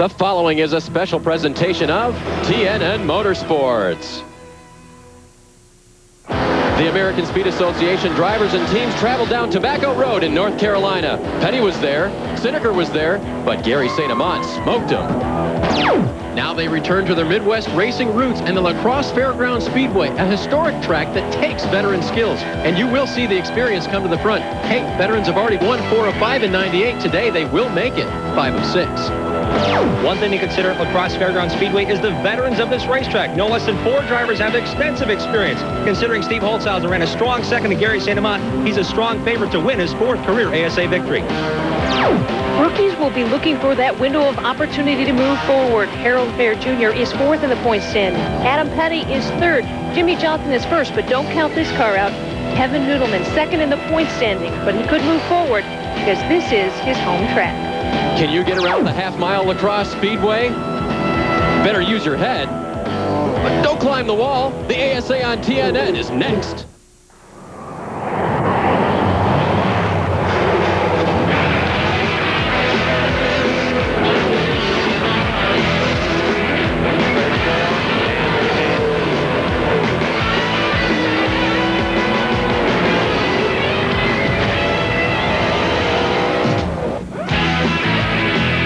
The following is a special presentation of TNN Motorsports. The American Speed Association drivers and teams traveled down Tobacco Road in North Carolina. Petty was there, Siniker was there, but Gary St. Amant smoked him. Now they return to their Midwest racing roots and the LaCrosse Fairgrounds Speedway, a historic track that takes veteran skills. And you will see the experience come to the front. Hey, veterans have already won 4 of 5 in '98. Today they will make it 5 of 6. One thing to consider at LaCrosse Fairgrounds Speedway is the veterans of this racetrack. No less than 4 drivers have extensive experience. Considering Steve Holtzhausen ran a strong second to Gary St. Amant, he's a strong favorite to win his 4th career ASA victory. Rookies will be looking for that window of opportunity to move forward. Harold Fair Jr. is 4th in the point standing. Adam Petty is 3rd. Jimmy Johnson is 1st, but don't count this car out. Kevin Noodleman 2nd in the point standing, but he could move forward because this is his home track. Can you get around the half-mile LaCrosse Speedway? Better use your head. But don't climb the wall. The ASA on TNN is next.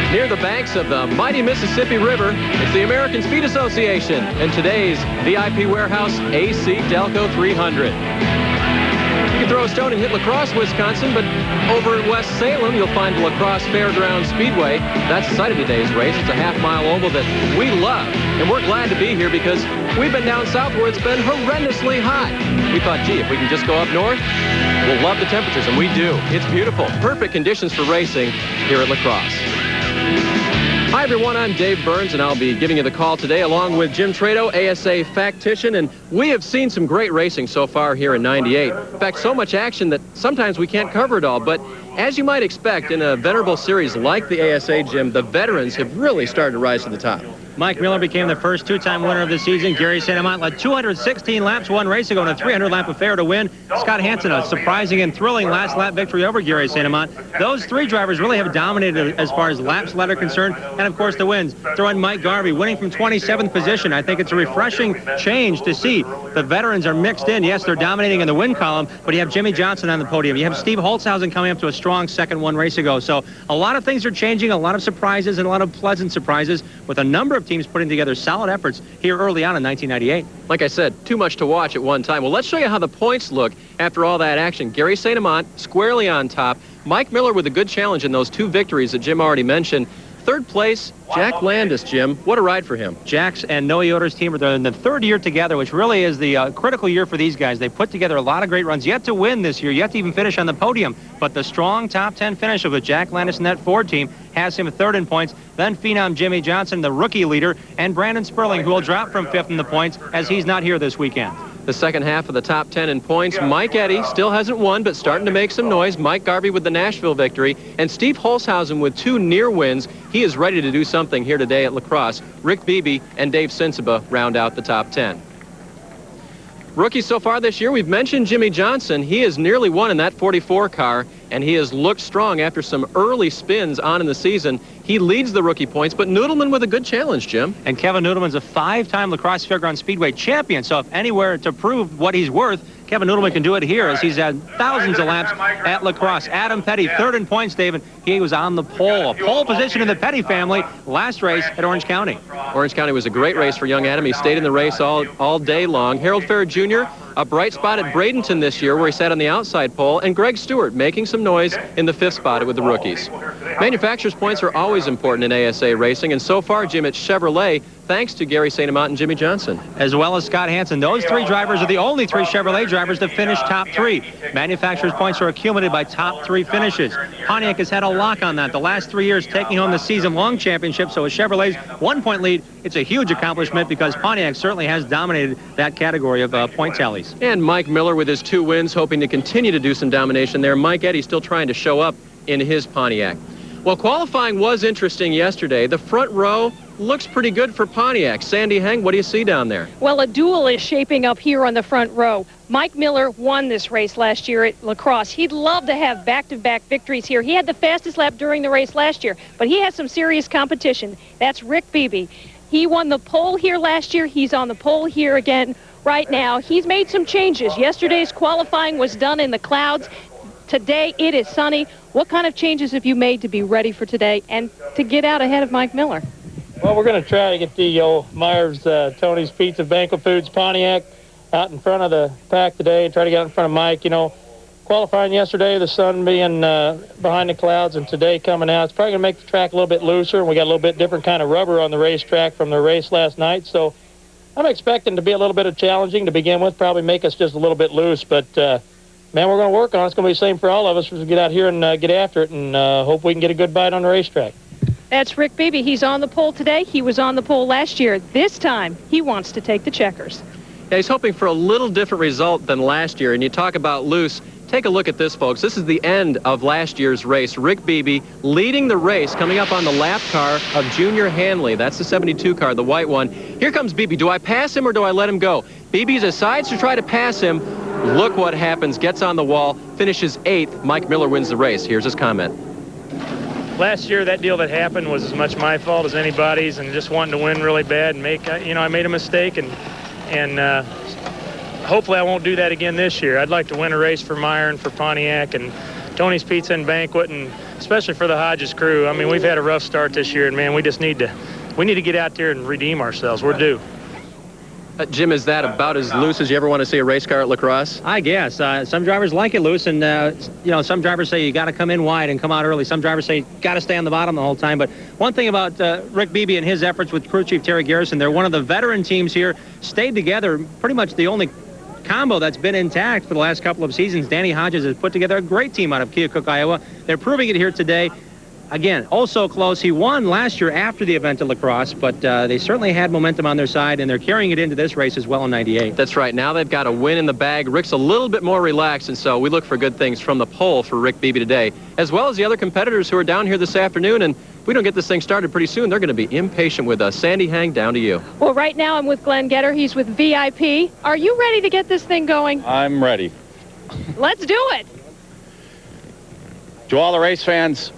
Near the banks of the mighty Mississippi River, it's the American Speed Association and today's VIP Warehouse AC-Delco 300. You can throw a stone and hit LaCrosse, Wisconsin, but over in West Salem, you'll find the LaCrosse Fairgrounds Speedway. That's the site of today's race. It's a half-mile oval that we love, and we're glad to be here because we've been down south where it's been horrendously hot. We thought, gee, if we can just go up north, we'll love the temperatures, and we do. It's beautiful. Perfect conditions for racing here at LaCrosse. Hi, everyone. I'm Dave Burns, and I'll be giving you the call today along with Jim Trado, ASA Factician, and we have seen some great racing so far here in '98. In fact, so much action that sometimes we can't cover it all, but as you might expect in a venerable series like the ASA, Jim, the veterans have really started to rise to the top. Mike Miller became the first 2-time winner of the season. Gary St. Amant led 216 laps, 1 race ago, and a 300-lap affair to win. Scott Hansen, a surprising and thrilling last-lap victory over Gary St. Amant. Those 3 drivers really have dominated as far as laps led are concerned, and of course the wins. Throw in Mike Garvey, winning from 27th position. I think it's a refreshing change to see. The veterans are mixed in. Yes, they're dominating in the win column, but you have Jimmy Johnson on the podium. You have Steve Holtzhausen coming up to a strong second 1 race ago. So a lot of things are changing, a lot of surprises, and a lot of pleasant surprises with a number of teams putting together solid efforts here early on in 1998. Like I said, too much to watch at one time. Well, let's show you how the points look after all that action. Gary St. Amant squarely on top. Mike Miller with a good challenge in those 2 victories that Jim already mentioned. 3rd place, Jack Landis, Jim. What a ride for him. Jack's and Noe Yoder's team are in the 3rd year together, which really is the critical year for these guys. They put together a lot of great runs. Yet to win this year, yet to even finish on the podium. But the strong top 10 finish with Jack Landis and that Ford team has him 3rd in points. Then phenom Jimmy Johnson, the rookie leader, and Brandon Sperling, who will drop from 5th in the points as he's not here this weekend. The second half of the top 10 in points. Mike Eddy still hasn't won, but starting to make some noise. Mike Garvey with the Nashville victory. And Steve Holtzhausen with 2 near wins. He is ready to do something here today at LaCrosse. Rick Beebe and Dave Sensiba round out the top 10. Rookies so far this year, we've mentioned Jimmy Johnson. He has nearly won in that 44 car, and he has looked strong after some early spins on in the season. He leads the rookie points, but Noodleman with a good challenge, Jim. And Kevin Noodleman's a 5-time LaCrosse Fairgrounds Speedway champion, so if anywhere to prove what he's worth, Kevin Noodleman can do it here as he's had thousands of laps at LaCrosse. Adam Petty, 3rd in points, David. He was on the pole. A pole position in the Petty family last race at Orange County. Orange County was a great race for young Adam. He stayed in the race all day long. Harold Fair Jr., a bright spot at Bradenton this year where he sat on the outside pole, and Greg Stewart making some noise in the 5th spot with the rookies. Manufacturers' points are always important in ASA racing, and so far, Jim, it's Chevrolet, thanks to Gary St. Amant and Jimmy Johnson. As well as Scott Hansen. Those 3 drivers are the only 3 Chevrolet drivers to finish top 3. Manufacturers' points are accumulated by top 3 finishes. Pontiac has had a lock on that the last 3 years, taking home the season-long championship. So with Chevrolet's 1-point lead, it's a huge accomplishment because Pontiac certainly has dominated that category of point tallies. And Mike Miller with his 2 wins, hoping to continue to do some domination there. Mike Eddy still trying to show up in his Pontiac. Well, qualifying was interesting yesterday. The front row looks pretty good for Pontiac. Sandy Heng, what do you see down there? Well, a duel is shaping up here on the front row. Mike Miller won this race last year at LaCrosse. He'd love to have back-to-back victories here. He had the fastest lap during the race last year, but he has some serious competition. That's Rick Beebe. He won the pole here last year. He's on the pole here again right now. He's made some changes. Yesterday's qualifying was done in the clouds. Today it is sunny. What kind of changes have you made to be ready for today and to get out ahead of Mike Miller? Well, we're going to try to get the old Myers, Tony's Pizza, Banquet Foods, Pontiac out in front of the pack today and try to get out in front of Mike. You know, qualifying yesterday, the sun being behind the clouds, and today coming out, it's probably going to make the track a little bit looser, and we got a little bit different kind of rubber on the racetrack from the race last night. So I'm expecting to be a little bit of challenging to begin with, probably make us just a little bit loose, but man, we're going to work on it. It's going to be the same for all of us as we get out here and get after it and hope we can get a good bite on the racetrack. That's Rick Beebe. He's on the pole today. He was on the pole last year. This time, he wants to take the checkers. Yeah, he's hoping for a little different result than last year. And you talk about loose. Take a look at this, folks. This is the end of last year's race. Rick Beebe leading the race, coming up on the lap car of Junior Hanley. That's the 72 car, the white one. Here comes Beebe. Do I pass him or do I let him go? Beebe decides to try to pass him. Look what happens. Gets on the wall, finishes 8th. Mike Miller wins the race. Here's his comment. Last year, that deal that happened was as much my fault as anybody's, and just wanting to win really bad and make, I made a mistake, and hopefully I won't do that again this year. I'd like to win a race for Meyer and for Pontiac and Tony's Pizza and Banquet, and especially for the Hodges crew. I mean, we've had a rough start this year, and man, we need to get out there and redeem ourselves. We're due. Jim, is that about as loose as you ever want to see a race car at LaCrosse? I guess. Some drivers like it loose, and, some drivers say you got to come in wide and come out early. Some drivers say you got to stay on the bottom the whole time. But one thing about Rick Beebe and his efforts with crew chief Terry Garrison, they're one of the veteran teams here, stayed together, pretty much the only combo that's been intact for the last couple of seasons. Danny Hodges has put together a great team out of Keokuk, Iowa. They're proving it here today. Again, also close. He won last year after the event at LaCrosse, but they certainly had momentum on their side, and they're carrying it into this race as well in 98. That's right. Now they've got a win in the bag. Rick's a little bit more relaxed, and so we look for good things from the pole for Rick Beebe today, as well as the other competitors who are down here this afternoon. And if we don't get this thing started pretty soon, they're going to be impatient with us. Sandy Heng, down to you. Well, right now I'm with Glenn Getter. He's with VIP. Are you ready to get this thing going? I'm ready. Let's do it. To all the race fans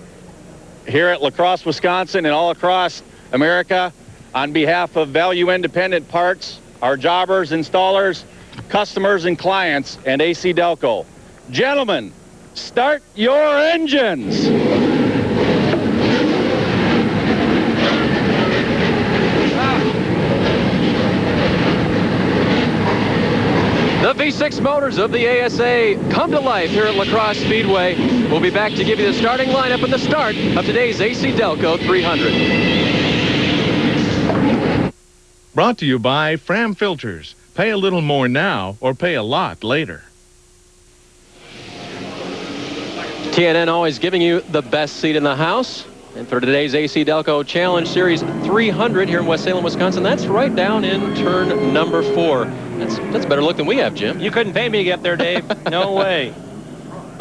here at LaCrosse, Wisconsin, and all across America, on behalf of Value Independent Parts, our jobbers, installers, customers, and clients, and AC-Delco. Gentlemen, start your engines! The V6 motors of the ASA come to life here at LaCrosse Speedway. We'll be back to give you the starting lineup and the start of today's AC-Delco 300. Brought to you by Fram Filters. Pay a little more now or pay a lot later. TNN always giving you the best seat in the house. And for today's AC-Delco Challenge Series 300 here in West Salem, Wisconsin, that's right down in turn number 4. That's better look than we have, Jim. You couldn't pay me to get there, Dave. No way.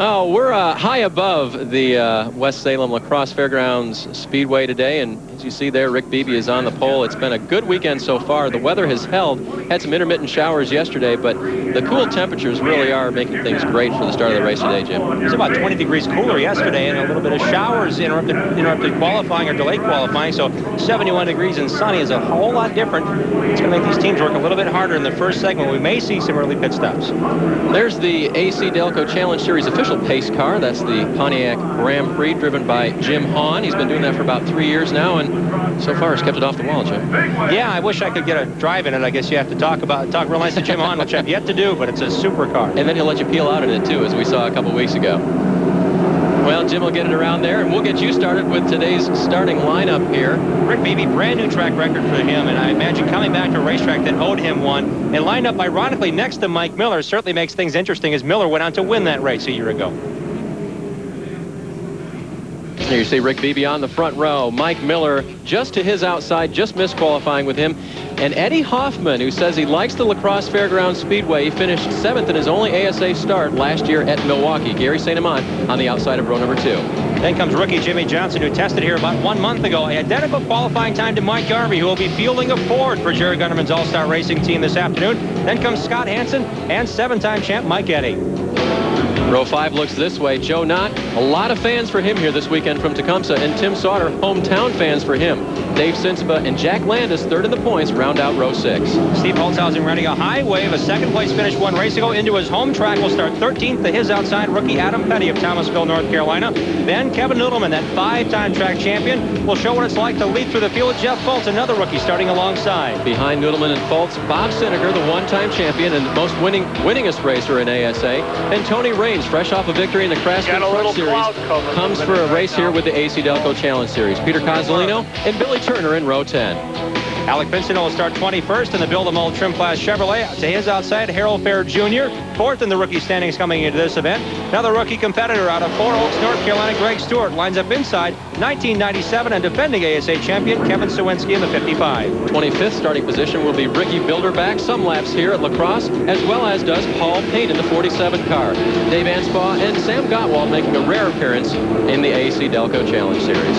Oh, we're high above the West Salem LaCrosse Fairgrounds Speedway today, and as you see there, Rick Beebe is on the pole. It's been a good weekend so far. The weather has held. Had some intermittent showers yesterday, but the cool temperatures really are making things great for the start of the race today, Jim. It was about 20 degrees cooler yesterday, and a little bit of showers interrupted qualifying or delayed qualifying, so 71 degrees and sunny is a whole lot different. It's going to make these teams work a little bit harder in the first segment. We may see some early pit stops. There's the AC-Delco Challenge Series official pace car. That's the Pontiac Grand Prix driven by Jim Hahn. He's been doing that for about 3 years now, and so far has kept it off the wall, Jim. Yeah, I wish I could get a drive in it. I guess you have to talk real nice to Jim Hahn, which I've yet to do, but it's a super car. And then he'll let you peel out in it too, as we saw a couple weeks ago. Well, Jim will get it around there, and we'll get you started with today's starting lineup here. Rick Beebe, brand new track record for him, and I imagine coming back to a racetrack that owed him one, and lined up ironically next to Mike Miller certainly makes things interesting, as Miller went on to win that race a year ago. Here you see Rick Beebe on the front row. Mike Miller just to his outside, just missed qualifying with him. And Eddie Hoffman, who says he likes the LaCrosse Fairgrounds Speedway. He finished 7th in his only ASA start last year at Milwaukee. Gary St. Amant on the outside of row number 2. Then comes rookie Jimmy Johnson, who tested here about 1 month ago. An identical qualifying time to Mike Garvey, who will be fielding a Ford for Jerry Gunnerman's All-Star Racing team this afternoon. Then comes Scott Hansen and 7-time champ Mike Eddy. Row 5 looks this way. Joe Knott, a lot of fans for him here this weekend from Tecumseh, and Tim Sauter, hometown fans for him. Dave Sinsba and Jack Landis, third in the points, round out row 6. Steve Holzhausen running a high wave, a second-place finish 1 race ago into his home track. Will start 13th to his outside rookie Adam Petty of Thomasville, North Carolina. Then Kevin Noodleman, that 5-time track champion, will show what it's like to lead through the field. Jeff Fultz, another rookie, starting alongside. Behind Noodleman and Fultz, Bob Sineker, the 1-time champion and most winningest racer in ASA, and Tony Raines, fresh off a victory in the Craftsman Truck Series, comes for a race here with the AC-Delco Challenge Series. Peter Cozzolino and Billy Turner in row 10. Alec Pinson will start 21st in the Build-A-Mold Trim Class Chevrolet. To his outside, Harold Fair Jr., 4th in the rookie standings coming into this event. Another rookie competitor out of Four Oaks, North Carolina, Greg Stewart, lines up inside 1997 and defending ASA champion Kevin Sawinski in the 55. 25th starting position will be Ricky Bilderback, some laps here at LaCrosse, as well as does Paul Payne in the 47 car. Dave Anspaugh and Sam Gottwald making a rare appearance in the AC-Delco Challenge Series.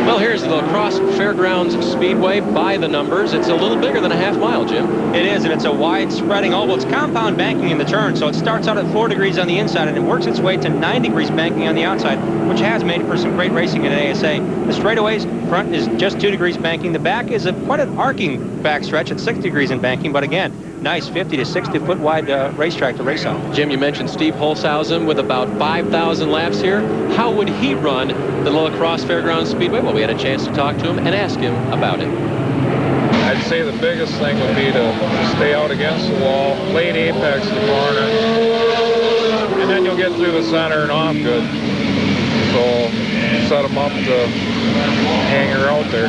Well, here's the LaCrosse Fairgrounds Speedway by the numbers. It's a little bigger than a half mile, Jim. It is, and it's a wide spreading oval. It's compound banking in the turn, so it starts out at 4 degrees on the inside, and it works its way to 9 degrees banking on the outside, which has made for some great racing in ASA. The straightaways front is just 2 degrees banking. The back is quite an arcing backstretch at 6 degrees in banking, but again, nice 50 to 60 foot wide racetrack to race on. Jim, you mentioned Steve Holzhausen with about 5,000 laps here. How would he run the LaCrosse Fairgrounds Speedway? Well, we had a chance to talk to him and ask him about it. I'd say the biggest thing would be to stay out against the wall, late apex the corner, and then you'll get through the center and off good. So set them up to hang her out there.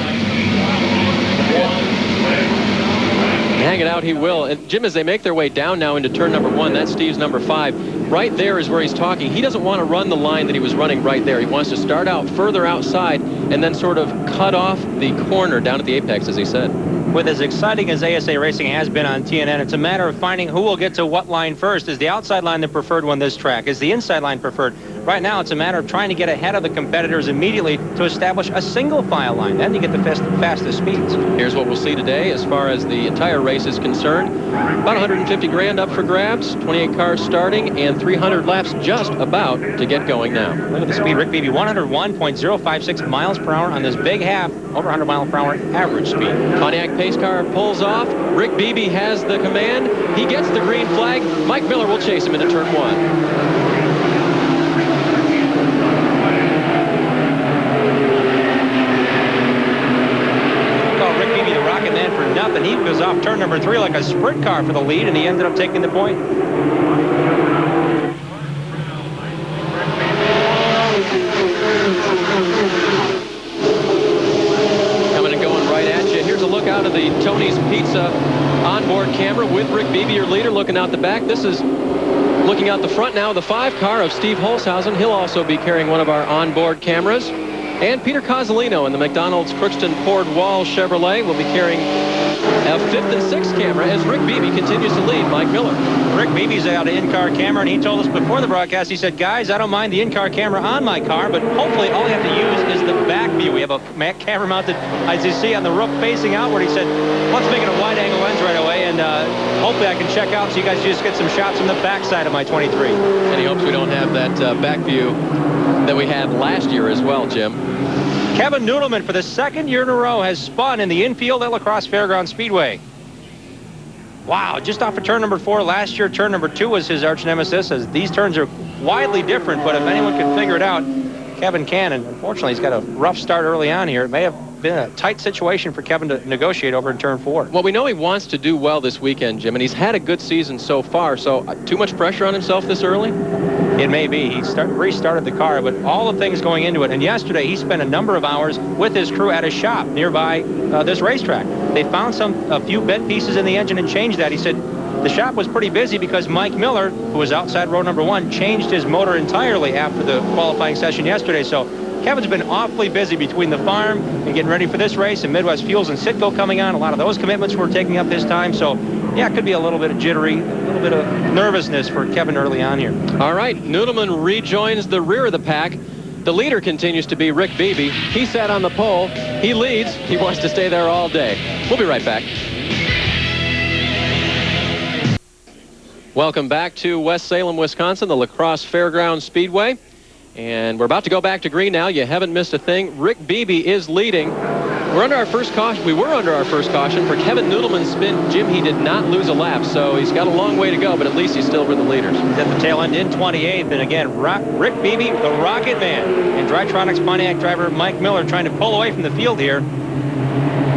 Hang it out he will. And Jim, as they make their way down now into turn number 1, that's Steve's number 5. Right there is where he's talking. He doesn't want to run the line that he was running right there. He wants to start out further outside and then sort of cut off the corner down at the apex, as he said. With as exciting as ASA racing has been on TNN, it's a matter of finding who will get to what line first. Is the outside line the preferred one this track? Is the inside line preferred? Right now, it's a matter of trying to get ahead of the competitors immediately to establish a single file line. Then you get the fastest speeds. Here's what we'll see today as far as the entire race is concerned. About 150 grand up for grabs, 28 cars starting, and 300 laps just about to get going now. Look at the speed, Rick Beebe, 101.056 miles per hour on this big half, over 100 mile per hour average speed. Pontiac pace car pulls off. Rick Beebe has the command. He gets the green flag. Mike Miller will chase him into turn 1. For nothing. He goes off turn number 3 like a sprint car for the lead, and he ended up taking the point. Coming and going right at you. Here's a look out of the Tony's Pizza onboard camera with Rick Beebe, your leader, looking out the back. This is looking out the front now, the 5 car of Steve Holzhausen. He'll also be carrying one of our onboard cameras. And Peter Cozzolino in the McDonald's Crookston Poured Wall Chevrolet will be carrying a 5th and 6th camera as Rick Beebe continues to lead Mike Miller. Rick Beebe's out of in-car camera, and he told us before the broadcast, he said, guys, I don't mind the in-car camera on my car, but hopefully all I have to use is the back view. We have a camera mounted, as you see, on the roof facing outward. He said, let's make it a wide-angle lens right away, and hopefully I can check out so you guys just get some shots from the backside of my 23. And he hopes we don't have that back view that we had last year as well, Jim. Kevin Noodleman, for the 2nd year in a row, has spun in the infield at LaCrosse Fairgrounds Speedway. Wow, just off of turn number 4. Last year, turn number 2 was his arch nemesis, as these turns are widely different, but if anyone can figure it out, Kevin can, and unfortunately, he's got a rough start early on here. It may have been a tight situation for Kevin to negotiate over in turn 4. Well, we know he wants to do well this weekend, Jim, and he's had a good season so far, so too much pressure on himself this early? It may be. He restarted the car, but all the things going into it. And yesterday, he spent a number of hours with his crew at a shop nearby this racetrack. They found a few bent pieces in the engine and changed that. He said the shop was pretty busy because Mike Miller, who was outside row number 1, changed his motor entirely after the qualifying session yesterday. So Kevin's been awfully busy between the farm and getting ready for this race, and Midwest Fuels and Citgo coming on. A lot of those commitments were taking up his time. So yeah, it could be a little bit of jittery, a little bit of nervousness for Kevin early on here. All right, Noodleman rejoins the rear of the pack. The leader continues to be Rick Beebe. He sat on the pole. He leads. He wants to stay there all day. We'll be right back. Welcome back to West Salem, Wisconsin, the LaCrosse Fairgrounds Speedway. And we're about to go back to green now. You haven't missed a thing. Rick Beebe is leading. We're under our first caution. We were under our first caution for Kevin Noodleman's spin. Jim, he did not lose a lap, so he's got a long way to go, but at least he's still with the leaders. He's at the tail end in 28th, and again, Rick Beebe, the Rocket Man, and Drytronics Pontiac driver Mike Miller trying to pull away from the field here.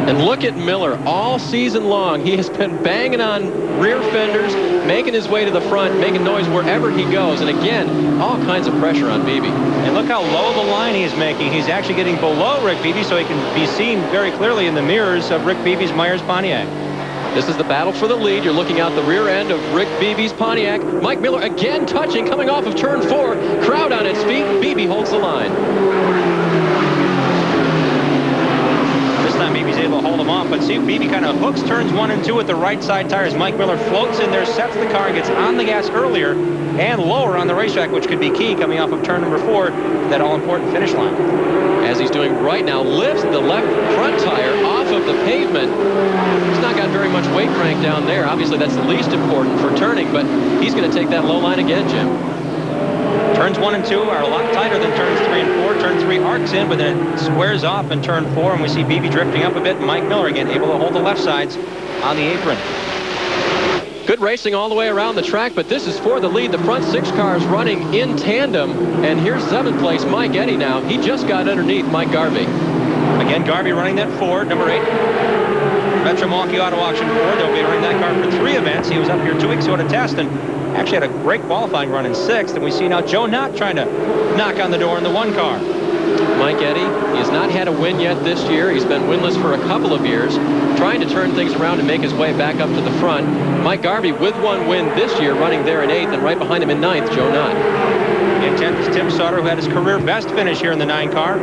And look at Miller all season long. He has been banging on rear fenders, making his way to the front, making noise wherever he goes. And again, all kinds of pressure on Beebe. And look how low the line he's making. He's actually getting below Rick Beebe so he can be seen very clearly in the mirrors of Rick Beebe's Myers Pontiac. This is the battle for the lead. You're looking out the rear end of Rick Beebe's Pontiac. Mike Miller again touching, coming off of turn 4. Crowd on its feet. Beebe holds the line. Beebe's able to hold him off, but see, Beebe kind of hooks turns 1 and 2 with the right side tires. Mike Miller floats in there, sets the car, gets on the gas earlier and lower on the racetrack, which could be key coming off of turn number 4, that all-important finish line. As he's doing right now, lifts the left front tire off of the pavement. He's not got very much weight crank down there. Obviously, that's the least important for turning, but he's going to take that low line again, Jim. Turns 1 and 2 are a lot tighter than turns 3 and 4. Turn 3 arcs in, but then it squares off in turn 4, and we see Beebe drifting up a bit. And Mike Miller again able to hold the left sides on the apron. Good racing all the way around the track, but this is for the lead. The front 6 cars running in tandem, and here's 7th place Mike Eddy now. He just got underneath Mike Garvey. Again, Garvey running that Ford, number 8. Metro Milwaukee Auto Auction Ford. They'll be running that car for 3 events. He was up here 2 weeks ago to test, and actually had a great qualifying run in 6th, and we see now Joe Knott trying to knock on the door in the 1 car. Mike Eddy, he has not had a win yet this year. He's been winless for a couple of years, trying to turn things around and make his way back up to the front. Mike Garvey with 1 win this year, running there in 8th, and right behind him in 9th, Joe Knott. In 10th is Tim Sauter, who had his career best finish here in the 9 car.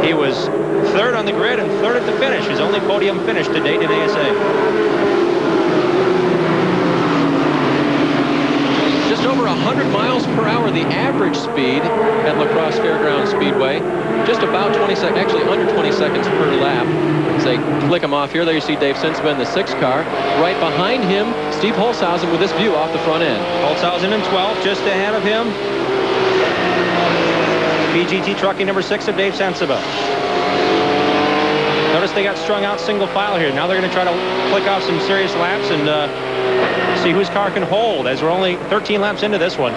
He was 3rd on the grid and 3rd at the finish, his only podium finish to date in ASA. Just over 100 miles per hour, the average speed at LaCrosse Fairgrounds Speedway. Just about 20 seconds, actually under 20 seconds per lap. As they flick him off here, there you see Dave Sinsman in the 6 car. Right behind him, Steve Holshausen with this view off the front end. Holshausen in 12th, just ahead of him. BGT Trucking number 6 of Dave Sensiba. Notice they got strung out single file here. Now they're going to try to click off some serious laps and see whose car can hold, as we're only 13 laps into this one.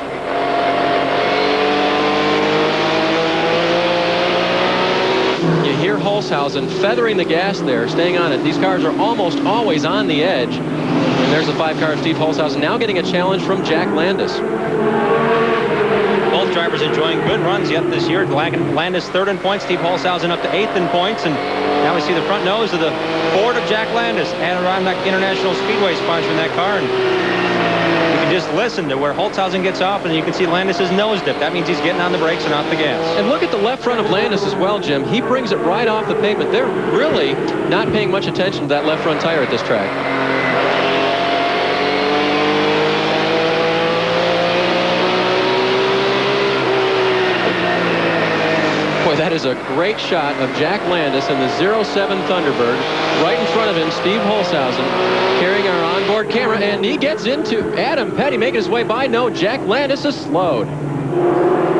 You hear Holshausen feathering the gas there, staying on it. These cars are almost always on the edge. And there's the 5 car of Steve Holshausen now getting a challenge from Jack Landis. Both drivers enjoying good runs yet this year. Landis 3rd in points, Steve Holshausen up to 8th in points, and now we see the front nose of the Ford of Jack Landis. Adirondack International Speedway sponsoring that car, and you can just listen to where Holshausen gets off, and you can see Landis's nose dip. That means he's getting on the brakes and off the gas. And look at the left front of Landis as well, Jim. He brings it right off the pavement. They're really not paying much attention to that left front tire at this track. Boy, that is a great shot of Jack Landis in the 07 Thunderbird. Right in front of him, Steve Holshausen carrying our onboard camera, and he gets into Adam Petty making his way by. No, Jack Landis is slowed.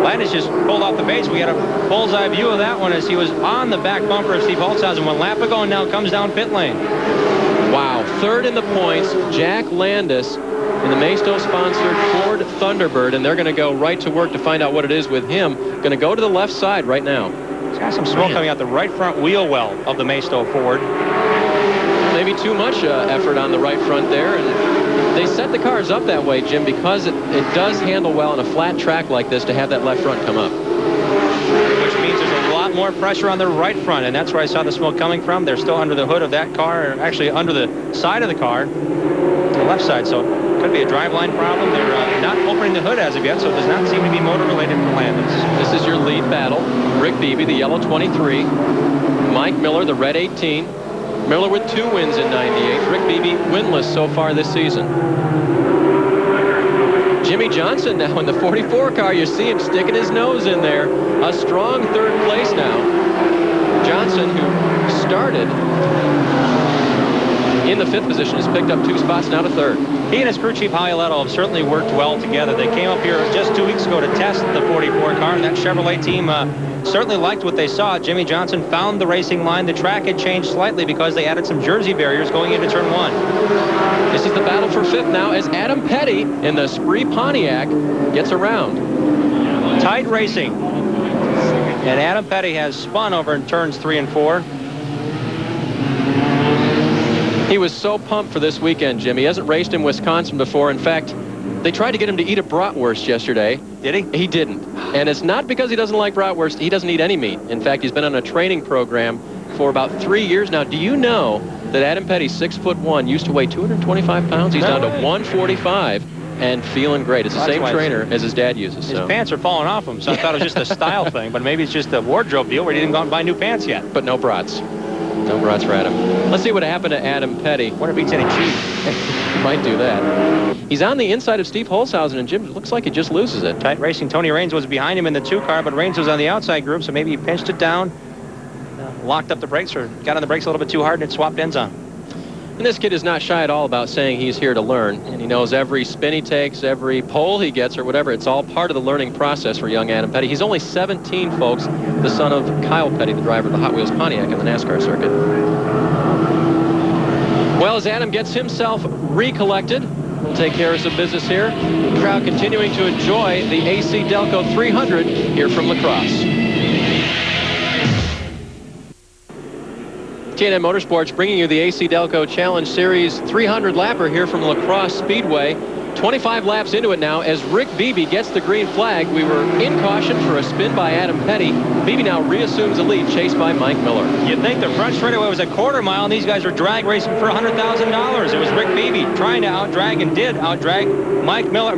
Landis just pulled off the base. We had a bullseye view of that one as he was on the back bumper of Steve Holshausen. 1 lap ago, and now comes down pit lane. Wow, 3rd in the points, Jack Landis in the Maisto-sponsored Ford Thunderbird, and they're going to go right to work to find out what it is with him. Going to go to the left side right now. He's got some smoke coming out the right front wheel well of the Maisto Ford. Maybe too much effort on the right front there, and they set the cars up that way, Jim, because it does handle well on a flat track like this to have that left front come up. Which means there's a lot more pressure on the right front, and that's where I saw the smoke coming from. They're still under the hood of that car, or actually under the side of the car, the left side, so it could be a driveline problem. They're not opening the hood as of yet, so it does not seem to be motor related for Landis. This is your lead battle. Rick Beebe, the yellow 23. Mike Miller, the red 18. Miller with 2 wins in 98. Rick Beebe winless so far this season. Jimmy Johnson now in the 44 car. You see him sticking his nose in there. A strong 3rd place now. Johnson, who started in the 5th position, has picked up 2 spots now to 3rd. He and his crew chief, Howie Letto, have certainly worked well together. They came up here just 2 weeks ago to test the 44 car, and that Chevrolet team certainly liked what they saw. Jimmy Johnson found the racing line. The track had changed slightly because they added some Jersey barriers going into turn 1. This is the battle for 5th now as Adam Petty in the Spree Pontiac gets around. Tight racing. And Adam Petty has spun over in turns 3 and 4. He was so pumped for this weekend, Jim. He hasn't raced in Wisconsin before. In fact, they tried to get him to eat a bratwurst yesterday. Did he? He didn't. And it's not because he doesn't like bratwurst. He doesn't eat any meat. In fact, he's been on a training program for about 3 years now. Do you know that Adam Petty, 6'1", used to weigh 225 pounds? He's down to 145 and feeling great. It's the same trainer as his dad uses. His pants are falling off him, so I thought it was just a style thing, but maybe it's just a wardrobe deal where he didn't go out and buy new pants yet. But no brats. No brats for Adam. Let's see what happened to Adam Petty. Wonder if he eats any cheese. Might do that. He's on the inside of Steve Holshausen, and Jim, it looks like he just loses it. Tight racing. Tony Raines was behind him in the 2 car, but Raines was on the outside group, so maybe he pinched it down, locked up the brakes, or got on the brakes a little bit too hard, and it swapped ends on. And this kid is not shy at all about saying he's here to learn. And he knows every spin he takes, every pole he gets, or whatever, it's all part of the learning process for young Adam Petty. He's only 17, folks, the son of Kyle Petty, the driver of the Hot Wheels Pontiac in the NASCAR circuit. Well, as Adam gets himself recollected, we'll take care of some business here. The crowd continuing to enjoy the AC-Delco 300 here from LaCrosse. TNN Motorsports bringing you the AC-Delco Challenge Series 300 lapper here from LaCrosse Speedway. 25 laps into it now as Rick Beebe gets the green flag. We were in caution for a spin by Adam Petty. Beebe now reassumes the lead, chased by Mike Miller. You'd think the front straightaway was a quarter mile, and these guys were drag racing for $100,000. It was Rick Beebe trying to outdrag and did outdrag Mike Miller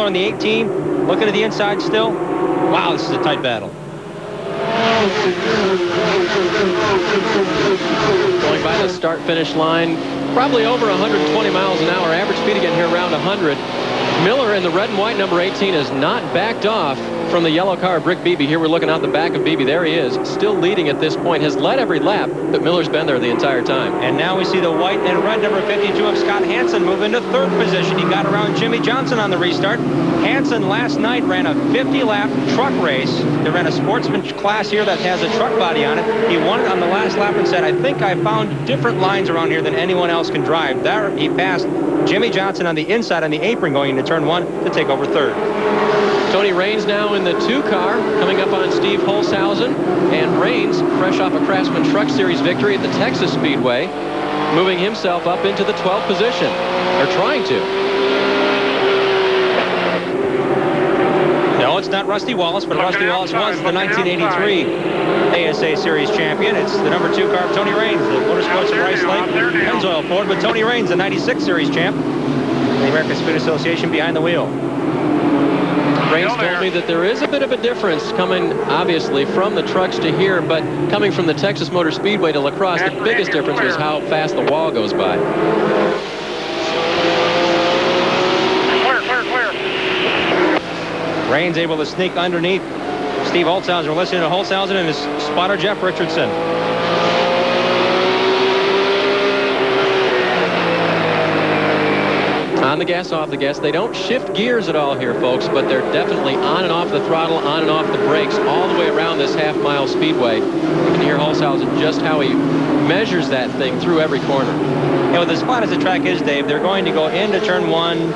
in the 18. Looking at the inside still. Wow, this is a tight battle. Going by the start-finish line, probably over 120 miles an hour. Average speed again here around 100. Miller in the red and white number 18 is not backed off from the yellow car of Rick Beebe. Here we're looking out the back of Beebe. There he is, still leading at this point. Has led every lap, but Miller's been there the entire time. And now we see the white and red number 52 of Scott Hansen move into 3rd position. He got around Jimmy Johnson on the restart. Hansen last night ran a 50-lap truck race. They ran a sportsman class here that has a truck body on it. He won it on the last lap and said, I think I found different lines around here than anyone else can drive. There he passed Jimmy Johnson on the inside on the apron going into turn 1 to take over 3rd. Tony Raines now in the 2 car, coming up on Steve Holshausen. And Raines, fresh off a Craftsman Truck Series victory at the Texas Speedway, moving himself up into the 12th position, or trying to. No, it's not Rusty Wallace, but Rusty Wallace was the 1983 ASA Series champion. It's the number 2 car of Tony Raines, the Motorsports of Rice Lake, Pennzoil Ford, but Tony Raines, the 96 Series champ, the American Speed Association behind the wheel. Raines told me that there is a bit of a difference coming, obviously, from the trucks to here, but coming from the Texas Motor Speedway to LaCrosse, the biggest difference was how fast the wall goes by. Clear. Raines able to sneak underneath Steve Holshausen. We're listening to Holshausen and his spotter, Jeff Richardson. On the gas, off the gas. They don't shift gears at all here, folks, but they're definitely on and off the throttle, on and off the brakes, all the way around this half-mile speedway. You can hear Holshausen just how he measures that thing through every corner. And with as flat as the track is, Dave, they're going to go into turn 1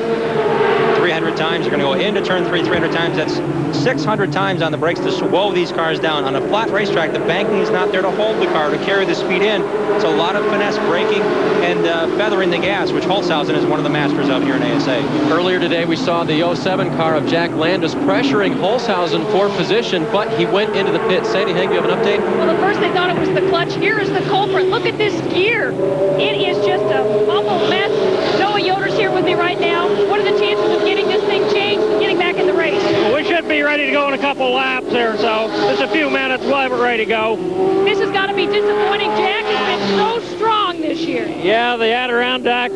300 times. They're going to go into turn 3 300 times. That's 600 times on the brakes to slow these cars down. On a flat racetrack, the banking is not there to hold the car, to carry the speed in. It's a lot of finesse braking and feathering the gas, which Holshausen is one of the masters of here in ASA. Earlier today, we saw the 07 car of Jack Landis pressuring Holshausen for position, but he went into the pit. Sandy Haig, you have an update? Well, at first they thought it was the clutch. Here is the culprit. Look at this gear. It is just a awful mess. Noah Yoder's here with me right now. What are the chances of getting this thing changed and getting back in the race? Well, we should be ready to go in a couple laps there, so just a few minutes, we'll have it ready to go. This has got to be disappointing. Jack has been so strong this this year. Yeah, the Adirondack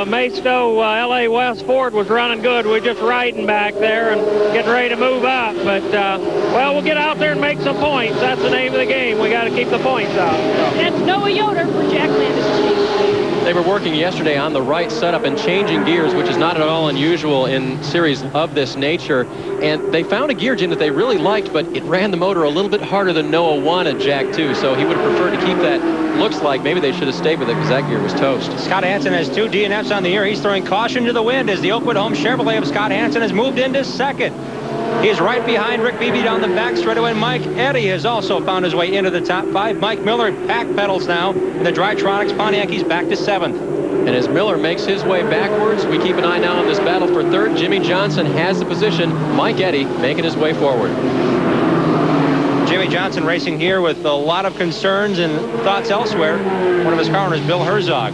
Maisto LA West Ford was running good. We're just riding back there and getting ready to move up. But, well, we'll get out there and make some points. That's the name of the game. We got to keep the points out. So. That's Noah Yoder for Jack Landis. They were working yesterday on the right setup and changing gears, which is not at all unusual in series of this nature. And they found a gear, Jim, that they really liked, but it ran the motor a little bit harder than Noah wanted, Jack, too. So he would have preferred to keep that. Looks like maybe they should have stayed with it because that gear was toast. Scott Hansen has 2 DNFs on the year. He's throwing caution to the wind as the Oakwood Home Chevrolet of Scott Hansen has moved into second. He's right behind Rick Beebe down the back straightaway. Mike Eddy has also found his way into the top 5. Mike Miller pack pedals now in the Drytronics Pontiac. He's back to 7th. And as Miller makes his way backwards, we keep an eye now on this battle for 3rd. Jimmy Johnson has the position. Mike Eddy making his way forward. Jimmy Johnson racing here with a lot of concerns and thoughts elsewhere. One of his car owners, Bill Herzog.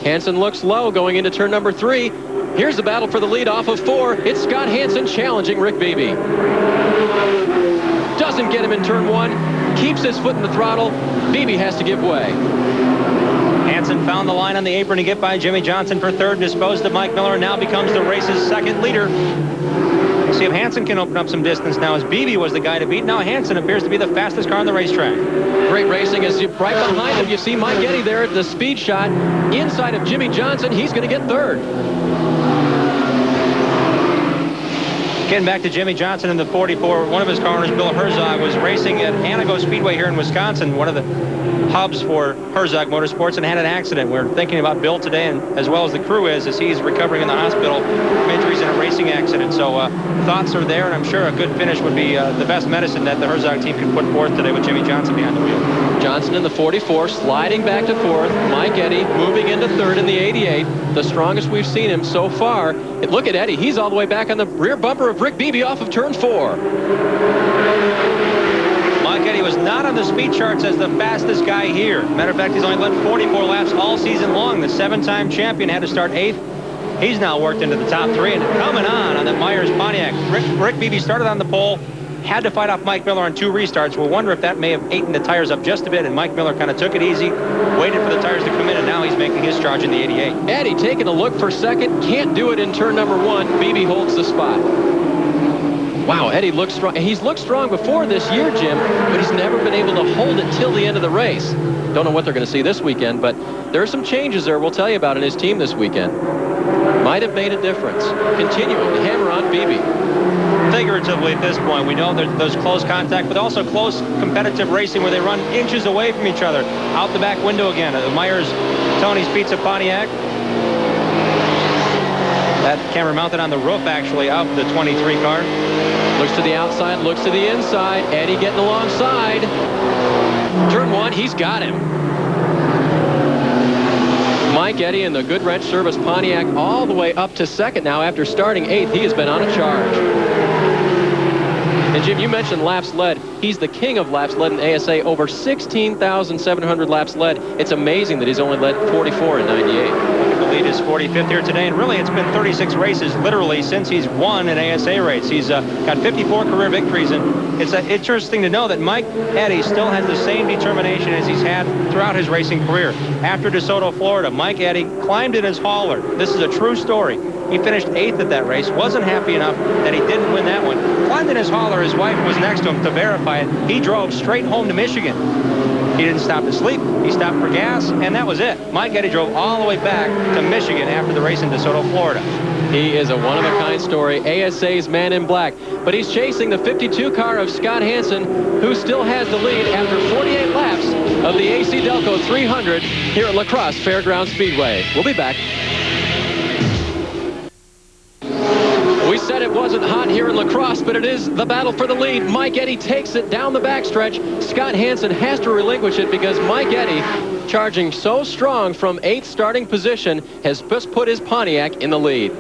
Hansen looks low going into turn number 3. Here's the battle for the lead off of 4. It's Scott Hansen challenging Rick Beebe. Doesn't get him in turn 1. Keeps his foot in the throttle. Beebe has to give way. Hansen found the line on the apron to get by Jimmy Johnson for 3rd, disposed of Mike Miller, and now becomes the race's 2nd leader. See if Hansen can open up some distance now, as Beebe was the guy to beat. Now Hansen appears to be the fastest car on the racetrack. Great racing as right behind him. You see Mike Eddy there at the speed shot. Inside of Jimmy Johnson, he's going to get 3rd. Getting back to Jimmy Johnson in the 44, one of his car owners, Bill Herzog, was racing at Anago Speedway here in Wisconsin, one of the hubs for Herzog Motorsports, and had an accident. We're thinking about Bill today, and as well as the crew is, as he's recovering in the hospital from injuries in a racing accident. So thoughts are there, and I'm sure a good finish would be the best medicine that the Herzog team can put forth today with Jimmy Johnson behind the wheel. Johnson in the 44, sliding back to 4th. Mike Eddy moving into 3rd in the 88, the strongest we've seen him so far. And look at Eddy. He's all the way back on the rear bumper of Rick Beebe off of turn 4. Mike Eddy was not on the speed charts as the fastest guy here. Matter of fact, he's only led 44 laps all season long. The 7-time champion had to start 8th. He's now worked into the top 3 and coming on that Myers Pontiac. Rick Beebe started on the pole, had to fight off Mike Miller on 2 restarts. We'll wonder if that may have eaten the tires up just a bit, and Mike Miller kind of took it easy, waited for the tires to come in, and now he's making his charge in the 88. Eddy taking a look for 2nd, can't do it in turn number 1. Beebe holds the spot. Wow, Eddy looks strong. He's looked strong before this year, Jim, but he's never been able to hold it till the end of the race. Don't know what they're going to see this weekend, but there are some changes there we'll tell you about in his team this weekend. Might have made a difference. Continuing to hammer on Beebe. Figuratively at this point, we know there's close contact, but also close competitive racing where they run inches away from each other. Out the back window again, the Myers Tony's Pizza Pontiac. That camera mounted on the roof, actually, of the 23 car. Looks to the outside, looks to the inside. Eddy getting alongside. Turn 1, he's got him. Mike Eddy in the Good Wrench Service Pontiac all the way up to 2nd now after starting 8th. He has been on a charge. And Jim, you mentioned laps led. He's the king of laps led in ASA, over 16,700 laps led. It's amazing that he's only led 44 in 98. The lead is 45th here today, and really it's been 36 races literally since he's won an ASA race. He's got 54 career victories, and it's interesting to know that Mike Eddy still has the same determination as he's had throughout his racing career. After DeSoto, Florida, Mike Eddy climbed in his hauler. This is a true story. He finished 8th at that race, wasn't happy enough that he didn't win that one. Climbed in his hauler, his wife was next to him to verify it. He drove straight home to Michigan. He didn't stop to sleep, he stopped for gas, and that was it. Mike Eddy drove all the way back to Michigan after the race in DeSoto, Florida. He is a one-of-a-kind story, ASA's man in black. But he's chasing the 52 car of Scott Hansen, who still has the lead after 48 laps of the AC-Delco 300 here at LaCrosse Fairgrounds Speedway. We'll be back. We said it wasn't hot here in LaCrosse, but it is the battle for the lead. Mike Eddy takes it down the backstretch. Scott Hansen has to relinquish it because Mike Eddy, charging so strong from 8th starting position, has just put his Pontiac in the lead.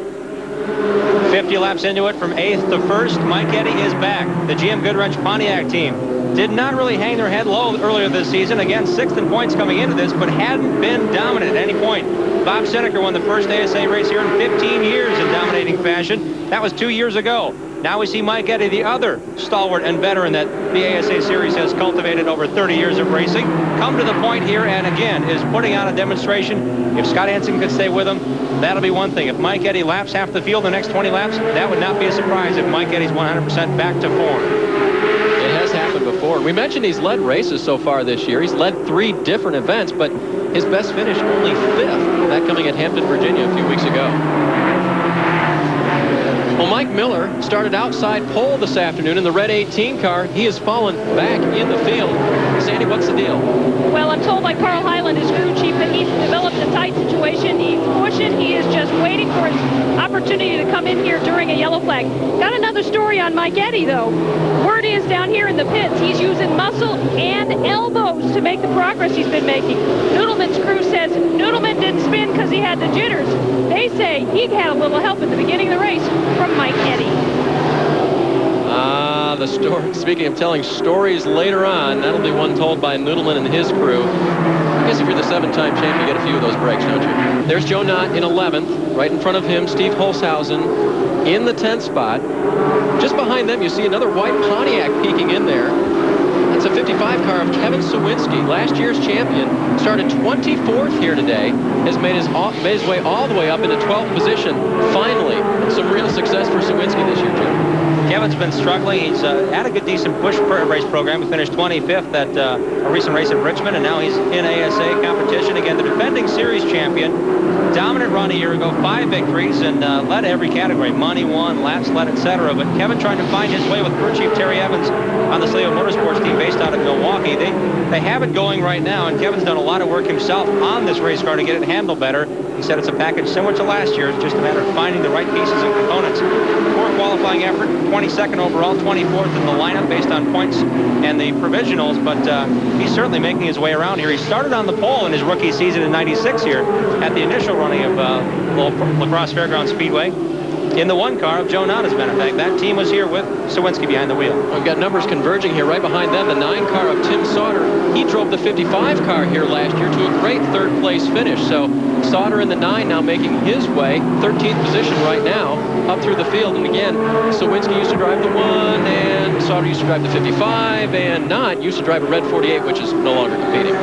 50 laps into it from 8th to 1st, Mike Eddy is back. The GM Goodwrench Pontiac team did not really hang their head low earlier this season. Again, 6th in points coming into this, but hadn't been dominant at any point. Bob Seneca won the first ASA race here in 15 years in dominating fashion. That was 2 years ago. Now we see Mike Eddy, the other stalwart and veteran that the ASA Series has cultivated over 30 years of racing, come to the point here and again is putting on a demonstration. If Scott Hansen could stay with him, that'll be one thing. If Mike Eddy laps half the field the next 20 laps, that would not be a surprise if Mike Eddy's 100% back to form. It has happened before. We mentioned he's led races so far this year. He's led 3 different events, but his best finish only 5th. That coming at Hampton, Virginia a few weeks ago. Well, Mike Miller started outside pole this afternoon in the red 18 car. He has fallen back in the field. Sandy, what's the deal? Well, I'm told by Carl Hyland, his crew chief, that he's developed a tight situation. He's pushing. He is just waiting for his opportunity to come in here during a yellow flag. Got another story on Mike Eddy, though. Word is down here in the pits, he's using muscle and elbows to make the progress he's been making. Noodleman's crew says Noodleman didn't spin because he had the jitters. They say he had a little help at the beginning of the race from Mike Eddy. The story. Speaking of telling stories later on, that'll be one told by Noodleman and his crew. I guess if you're the 7-time champ, you get a few of those breaks, don't you? There's Joe Knott in 11th. Right in front of him, Steve Holshausen in the 10th spot. Just behind them, you see another white Pontiac peeking in there. It's a 55 car of Kevin Sawinski, last year's champion. Started 24th here today. Has made his way all the way up into 12th position. Finally, some real success for Sawinski this year, Jim. Kevin's been struggling. He's had a good, decent push race program. He finished 25th at a recent race in Richmond, and now he's in ASA competition. Again, the defending series champion. Dominant run a year ago, 5 victories, and led every category. Money won, laps led, etc. But Kevin trying to find his way with crew chief Terry Evans on the Salem Motorsports team based out of Milwaukee. They have it going right now, and Kevin's done a lot of work himself on this race car to get it handled better. He said it's a package similar to last year. It's just a matter of finding the right pieces and components. Poor qualifying effort, 22nd overall, 24th in the lineup based on points and the provisionals, but he's certainly making his way around here. He started on the pole in his rookie season in '96 here at the initial running of LaCrosse Fairgrounds Speedway in the 1 car of Joe Knott, as a matter of fact. That team was here with Sawinski behind the wheel. We've got numbers converging here. Right behind them, the 9 car of Tim Sauter. He drove the 55 car here last year to a great 3rd place finish. So Sauter in the 9 now making his way, 13th position right now, up through the field. And again, Sawinski used to drive the 1, and Sauter used to drive the 55, and Knott used to drive a red 48, which is no longer competing.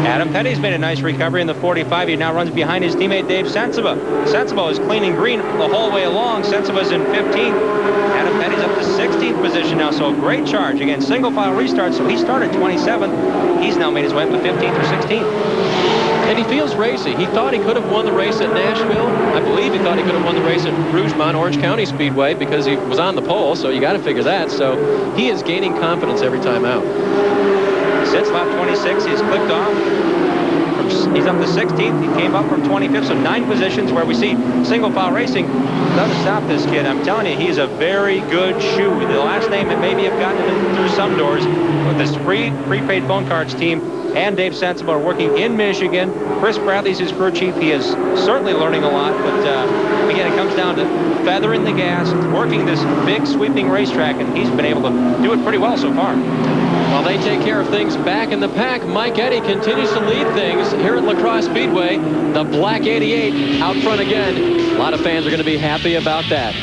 Adam Petty's made a nice recovery in the 45. He now runs behind his teammate Dave Sensiba. Sensiba is clean and green the whole way along. Sensiba's in 15th. Adam Petty's up to 16th position now, so a great charge. Again, single file restart, so he started 27th. He's now made his way up to 15th or 16th. And he feels racy. He thought he could have won the race at Nashville. I believe he thought he could have won the race at Rougemont, Orange County Speedway, because he was on the pole, so you got to figure that. So he is gaining confidence every time out. Sits lap 26. He's clicked off. He's up to 16th. He came up from 25th, so 9 positions where we see single file racing. Doesn't stop this kid. I'm telling you, he's a very good shoe. The last name that maybe have gotten him through some doors with this prepaid phone cards team and Dave Sensible are working in Michigan. Chris Bradley's his crew chief. He is certainly learning a lot, but again, it comes down to feathering the gas, working this big sweeping racetrack, and he's been able to do it pretty well so far. While they take care of things back in the pack, Mike Eddy continues to lead things here at LaCrosse Speedway. The black 88 out front again. A lot of fans are going to be happy about that.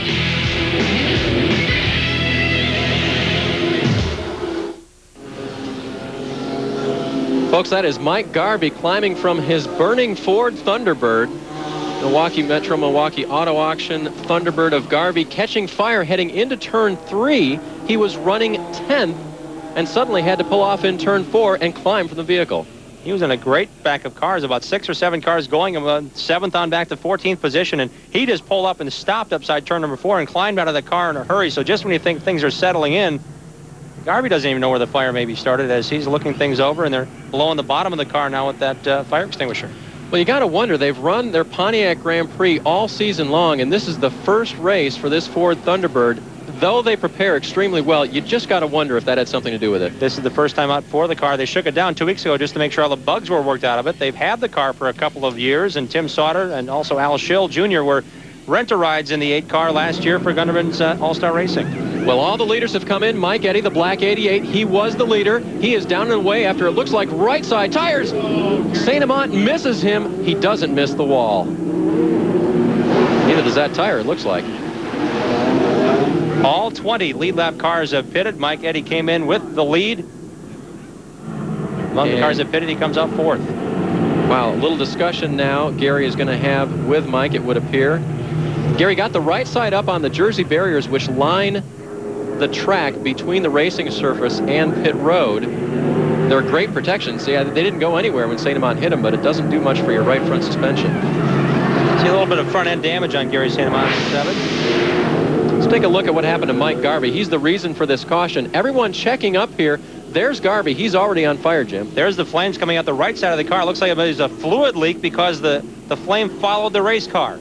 Folks, that is Mike Garvey climbing from his burning Ford Thunderbird. Milwaukee Metro Milwaukee Auto Auction Thunderbird of Garvey catching fire heading into turn 3. He was running 10th and suddenly had to pull off in turn 4 and climb from the vehicle. He was in a great back of cars, about 6 or 7 cars going, about 7th on back to 14th position, and he just pulled up and stopped upside turn number 4 and climbed out of the car in a hurry. So just when you think things are settling in, Garvey doesn't even know where the fire maybe started as he's looking things over, and they're blowing the bottom of the car now with that fire extinguisher. Well, you got to wonder, they've run their Pontiac Grand Prix all season long, and this is the first race for this Ford Thunderbird. Though they prepare extremely well, you just got to wonder if that had something to do with it. This is the first time out for the car. They shook it down 2 weeks ago just to make sure all the bugs were worked out of it. They've had the car for a couple of years, and Tim Sauter and also Al Schill Jr. were rent-a-rides in the 8 car last year for Gunderman's All-Star Racing. Well, all the leaders have come in. Mike Eddy, the black 88, he was the leader. He is down and away after it looks like right side tires. St. Amant misses him. He doesn't miss the wall. Neither does that tire, it looks like. All 20 lead lap cars have pitted. Mike Eddy came in with the lead. Among the cars that pitted, he comes out 4th. Wow, a little discussion now Gary is going to have with Mike, it would appear. Gary got the right side up on the Jersey barriers, which line the track between the racing surface and pit road. They're great protections. See, they didn't go anywhere when St. Amant hit them, but it doesn't do much for your right front suspension. See a little bit of front end damage on Gary St. Amant in 7. Let's take a look at what happened to Mike Garvey. He's the reason for this caution. Everyone checking up here. There's Garvey. He's already on fire, Jim. There's the flames coming out the right side of the car. Looks like there's a fluid leak because the flame followed the race car.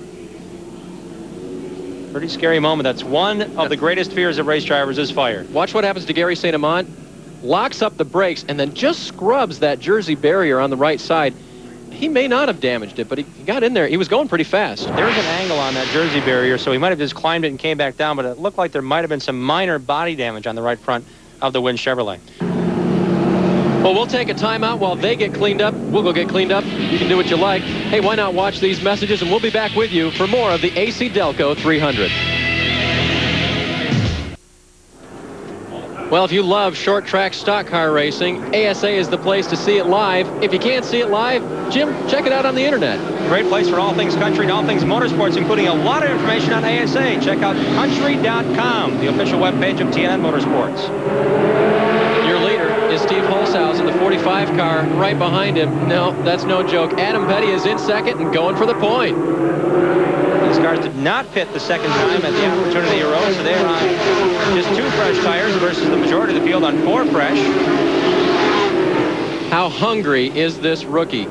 Pretty scary moment. That's one of the greatest fears of race drivers is fire. Watch what happens to Gary St. Amant. Locks up the brakes and then just scrubs that Jersey barrier on the right side. He may not have damaged it, but he got in there. He was going pretty fast. There's an angle on that Jersey barrier, so he might have just climbed it and came back down, but it looked like there might have been some minor body damage on the right front of the Wynn Chevrolet. Well, we'll take a timeout while they get cleaned up. We'll go get cleaned up. You can do what you like. Hey, why not watch these messages, and we'll be back with you for more of the AC-Delco 300. Well, if you love short track stock car racing, ASA is the place to see it live. If you can't see it live, Jim, check it out on the internet. Great place for all things country and all things motorsports, including a lot of information on ASA. Check out country.com, the official webpage of TNN Motorsports. Your leader is Steve Holshausen, the 45 car right behind him. No, that's no joke. Adam Petty is in second and going for the point. These cars did not pit the second time at the opportunity arose, so they're on just 2 fresh tires versus the majority of the field on 4 fresh. How hungry is this rookie?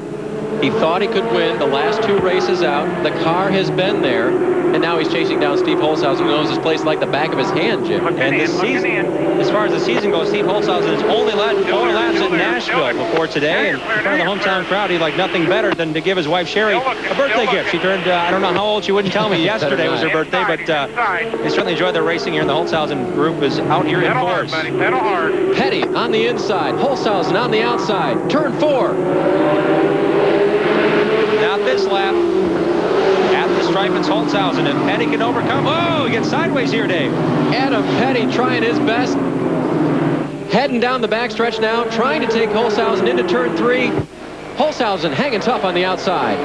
He thought he could win the last 2 races out. The car has been there, and now he's chasing down Steve Holshausen, who knows this place like the back of his hand, Jim. And this season, as far as the season goes, Steve Holshausen has only led 4 laps at Nashville before today, and in front of the hometown crowd, he'd like nothing better than to give his wife Sherry a birthday gift. She turned, I don't know how old, she wouldn't tell me yesterday was her birthday, but they certainly enjoy their racing here, and the Holshausen group is out here in force. Petty on the inside, Holshausen on the outside, turn 4. Not this lap. At the stripe, it's Holshausen, and Petty can overcome. Oh, he gets sideways here, Dave. Adam Petty trying his best. Heading down the backstretch now, trying to take Holshausen into turn 3. Holshausen hanging tough on the outside.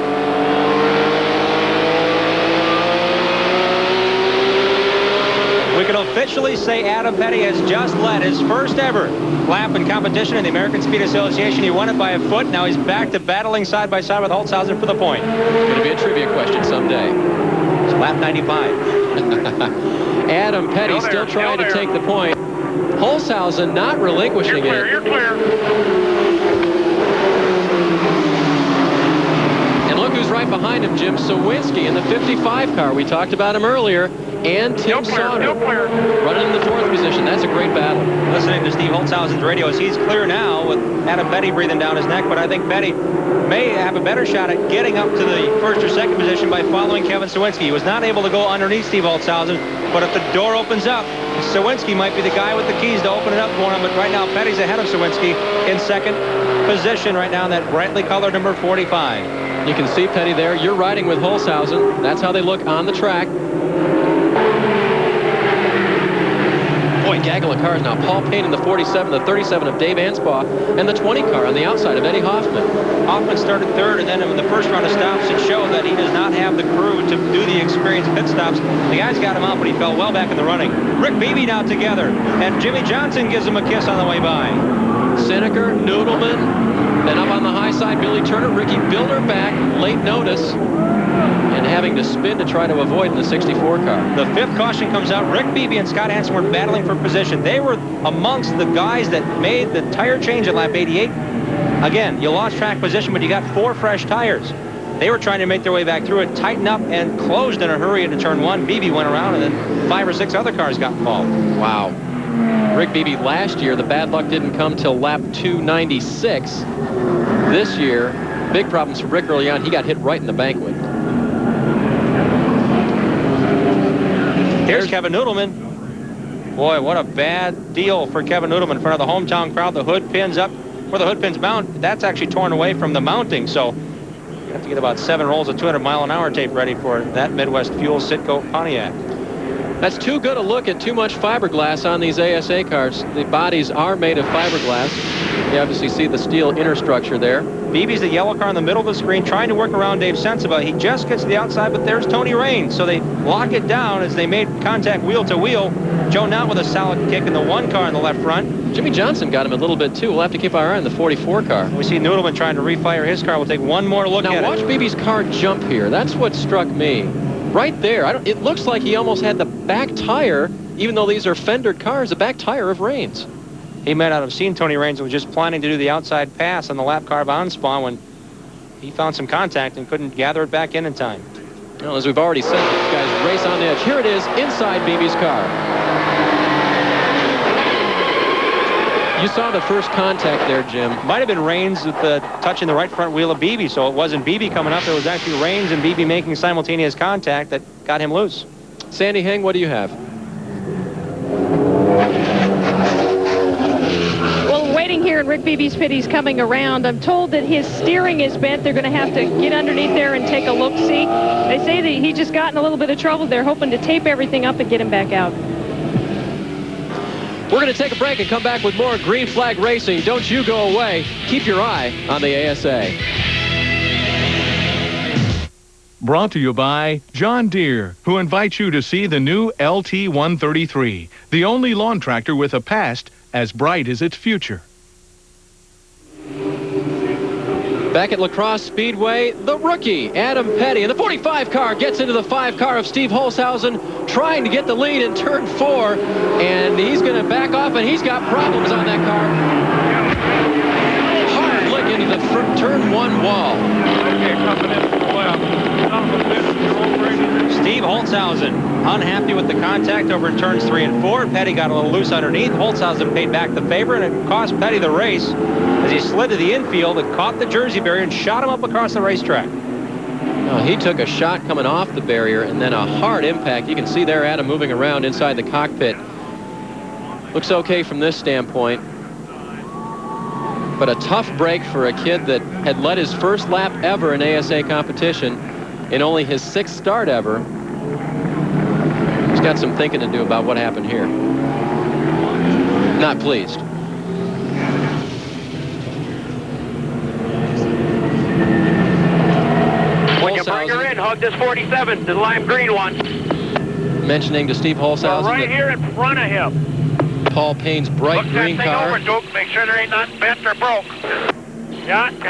We can officially say Adam Petty has just led his first ever lap in competition in the American Speed Association. He won it by a foot. Now he's back to battling side by side with Holshausen for the point. It's going to be a trivia question someday. It's lap 95. Adam Petty still trying to take the point. Holshausen not relinquishing it. You're clear. And look who's right behind him, Jim Sawinski in the 55 car. We talked about him earlier. And Tim Sauter running in the 4th position. That's a great battle. Listening to Steve Holshausen's radio as he's clear now with Adam Petty breathing down his neck, but I think Petty may have a better shot at getting up to the 1st or 2nd position by following Kevin Sawinski. He was not able to go underneath Steve Holshausen, but if the door opens up, Sawinski might be the guy with the keys to open it up for him, but right now Petty's ahead of Sawinski in 2nd position right now in that brightly colored number 45. You can see Petty there. You're riding with Holshausen. That's how they look on the track. Boy, gaggle of cars now. Paul Payne in the 47, the 37 of Dave Anspaugh, and the 20 car on the outside of Eddie Hoffman. Hoffman started 3rd, and then in the first round of stops, it showed that he does not have the crew to do the experienced pit stops. The guys got him out, but he fell well back in the running. Rick Beebe now together, and Jimmy Johnson gives him a kiss on the way by. Seneker, Noodleman, then up on the high side, Billy Turner, Ricky Bilder back, late notice, and having to spin to try to avoid in the 64 car. The 5th caution comes out. Rick Beebe and Scott Hansen were battling for position. They were amongst the guys that made the tire change at lap 88. Again, you lost track position, but you got 4 fresh tires. They were trying to make their way back through it, tighten up, and closed in a hurry into turn 1. Beebe went around, and then 5 or 6 other cars got involved. Wow. Rick Beebe last year, the bad luck didn't come till lap 296. This year, big problems for Rick early on. He got hit right in the banquet. Here's Kevin Noodleman. Boy, what a bad deal for Kevin Noodleman in front of the hometown crowd. The hood pins up where the hood pins mount. That's actually torn away from the mounting, so you have to get about 7 rolls of 200-mile-an-hour tape ready for that Midwest Fuel Citgo Pontiac. That's too good a look at too much fiberglass on these ASA cars. The bodies are made of fiberglass. You obviously see the steel inner structure there. Beebe's the yellow car in the middle of the screen, trying to work around Dave Sensiba. He just gets to the outside, but there's Tony Raines. So they lock it down as they made contact wheel to wheel. Joe Knott with a solid kick in the 1 car in the left front. Jimmy Johnson got him a little bit, too. We'll have to keep our eye on the 44 car. We see Noodleman trying to refire his car. We'll take one more look at it. Now, watch Beebe's car jump here. That's what struck me. Right there. It looks like he almost had the back tire, even though these are fendered cars, the back tire of Raines. He may not have seen Tony Raines and was just planning to do the outside pass on the lap car bound spawn when he found some contact and couldn't gather it back in time. Well, as we've already said, these guys race on the edge. Here it is inside Beebe's car. You saw the first contact there, Jim. Might have been Raines with touching the right front wheel of Beebe, so it wasn't Beebe coming up. It was actually Raines and Beebe making simultaneous contact that got him loose. Sandy Heng, what do you have? Well, waiting here in Rick Beebe's pit, he's coming around. I'm told that his steering is bent. They're going to have to get underneath there and take a look-see. They say that he just got in a little bit of trouble. They're hoping to tape everything up and get him back out. We're going to take a break and come back with more Green Flag Racing. Don't you go away. Keep your eye on the ASA. Brought to you by John Deere, who invites you to see the new LT-133, the only lawn tractor with a past as bright as its future. Back at LaCrosse Speedway, the rookie, Adam Petty, and the 45 car gets into the 5 car of Steve Holshausen, trying to get the lead in turn 4, and he's going to back off, and he's got problems on that car. Hard lick into the turn 1 wall. Steve Holshausen unhappy with the contact over in turns 3 and 4. Petty got a little loose underneath. Holshausen paid back the favor, and it cost Petty the race as he slid to the infield and caught the Jersey barrier and shot him up across the racetrack. Well, he took a shot coming off the barrier and then a hard impact. You can see there Adam moving around inside the cockpit. Looks okay from this standpoint. But a tough break for a kid that had led his first lap ever in ASA competition in only his 6th start ever. He's got some thinking to do about what happened here. Not pleased. When you bring her in, hug this 47, the lime green one. Mentioning to Steve Holshausen right here in front of him. Paul Payne's bright green car. Look that thing over, Duke. Make sure there ain't nothing bent or broke. Yeah, and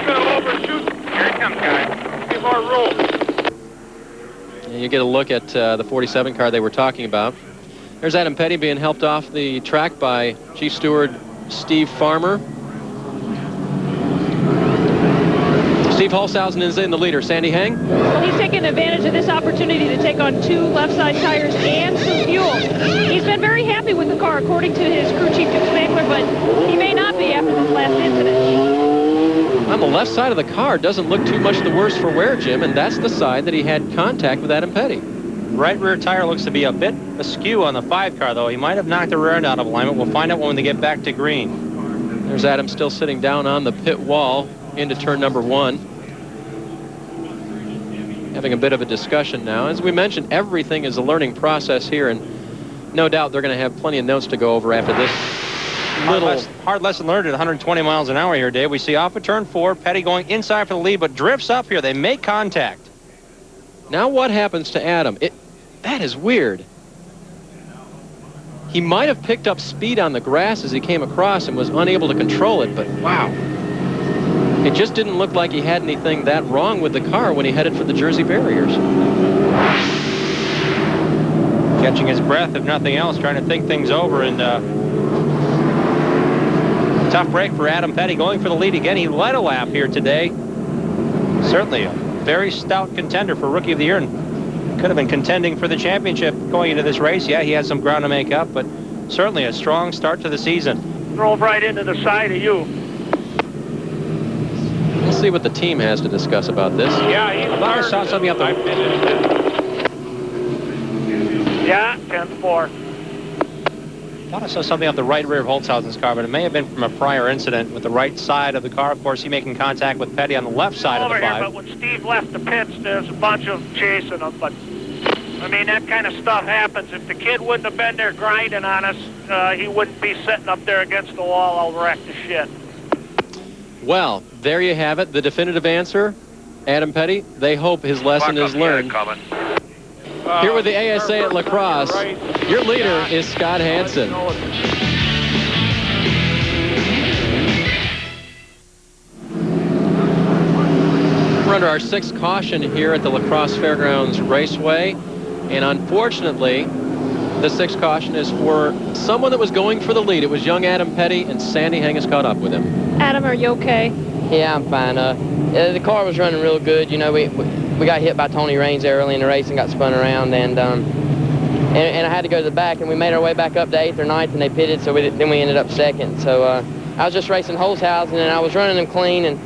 pull it over, shoot. Here he comes, guys. Give more room. And you get a look at the 47 car they were talking about. There's Adam Petty being helped off the track by Chief Steward Steve Farmer. Steve Holshausen is in the leader. Sandy Heng? Well, he's taking advantage of this opportunity to take on 2 left side tires and some fuel. He's been very happy with the car, according to his crew chief, Duke Spangler, but he may not be after this last incident. On the left side of the car doesn't look too much the worse for wear, Jim, and that's the side that he had contact with Adam Petty. Right rear tire looks to be a bit askew on the 5 car, though. He might have knocked the rear end out of alignment. We'll find out when they get back to green. There's Adam still sitting down on the pit wall into turn number 1. Having a bit of a discussion now. As we mentioned, everything is a learning process here, and no doubt they're going to have plenty of notes to go over after this. Hard lesson learned at 120 miles an hour here, Dave. We see off of turn 4, Petty going inside for the lead, but drifts up here. They make contact. Now what happens to Adam? That is weird. He might have picked up speed on the grass as he came across and was unable to control it, but wow. It just didn't look like he had anything that wrong with the car when he headed for the Jersey barriers. Catching his breath, if nothing else, trying to think things over, and tough break for Adam Petty, going for the lead again. He led a lap here today. Certainly a very stout contender for Rookie of the Year, and could have been contending for the championship going into this race. Yeah, he has some ground to make up, but certainly a strong start to the season. Drove right into the side of you. We'll see what the team has to discuss about this. Yeah, he saw something up there. Yeah, 10-4. I thought I saw something up the right rear of Holshausen's car, but it may have been from a prior incident with the right side of the car. Of course, he making contact with Petty on the left side of the 5. But when Steve left the pits, there's a bunch of chasing him, but I mean, that kind of stuff happens. If the kid wouldn't have been there grinding on us, he wouldn't be sitting up there against the wall all wrecked to shit. Well, there you have it. The definitive answer, Adam Petty. They hope his lesson is learned. Here with the ASA at LaCrosse, your leader is Scott Hansen. We're under our sixth caution here at the LaCrosse Fairgrounds Raceway, and unfortunately, the sixth caution is for someone that was going for the lead. It was young Adam Petty, and Sandy Heng has caught up with him. Adam, are you okay? Yeah, I'm fine. The car was running real good. You know, we got hit by Tony Raines there early in the race and got spun around, and I had to go to the back, and we made our way back up to 8th or 9th, and they pitted, so then we ended up 2nd. So I was just racing Holzhausen, and I was running them clean, and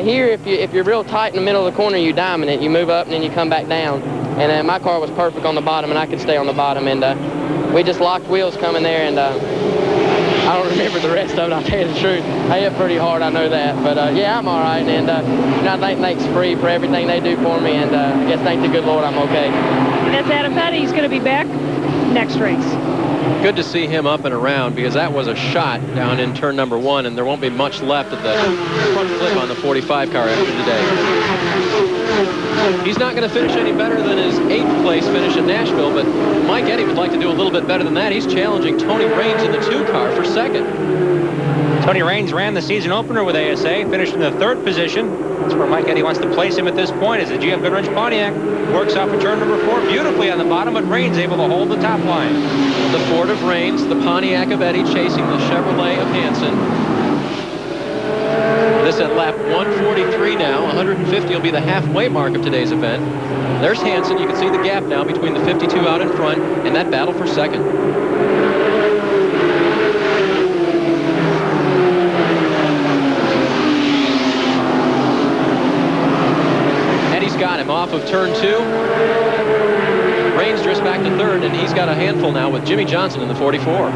here, if you're real tight in the middle of the corner, you diamond it. You move up, and then you come back down. And my car was perfect on the bottom, and I could stay on the bottom. And we just locked wheels coming there, and I don't remember the rest of it, I'll tell you the truth. I hit pretty hard, I know that. But, yeah, I'm all right. And I thank Nate's Free for everything they do for me. And I guess thank the good Lord I'm okay. That's Adam Petty. He's going to be back next race. Good to see him up and around, because that was a shot down in turn number 1, and there won't be much left at the front flip on the 45 car after today. He's not going to finish any better than his 8th place finish at Nashville, but Mike Eddy would like to do a little bit better than that. He's challenging Tony Raines in the 2 car for 2nd. Tony Raines ran the season opener with ASA, finished in the 3rd position. That's where Mike Eddy wants to place him at this point, as the GM Goodwrench Pontiac works off of turn number 4 beautifully on the bottom, but Raines able to hold the top line. The Ford of Raines, the Pontiac of Eddy chasing the Chevrolet of Hansen. This at lap 143 now. 150 will be the halfway mark of today's event. There's Hansen. You can see the gap now between the 52 out in front and that battle for 2nd. Eddie's got him off of turn 2. Raines drifts back to 3rd, and he's got a handful now with Jimmy Johnson in the 44.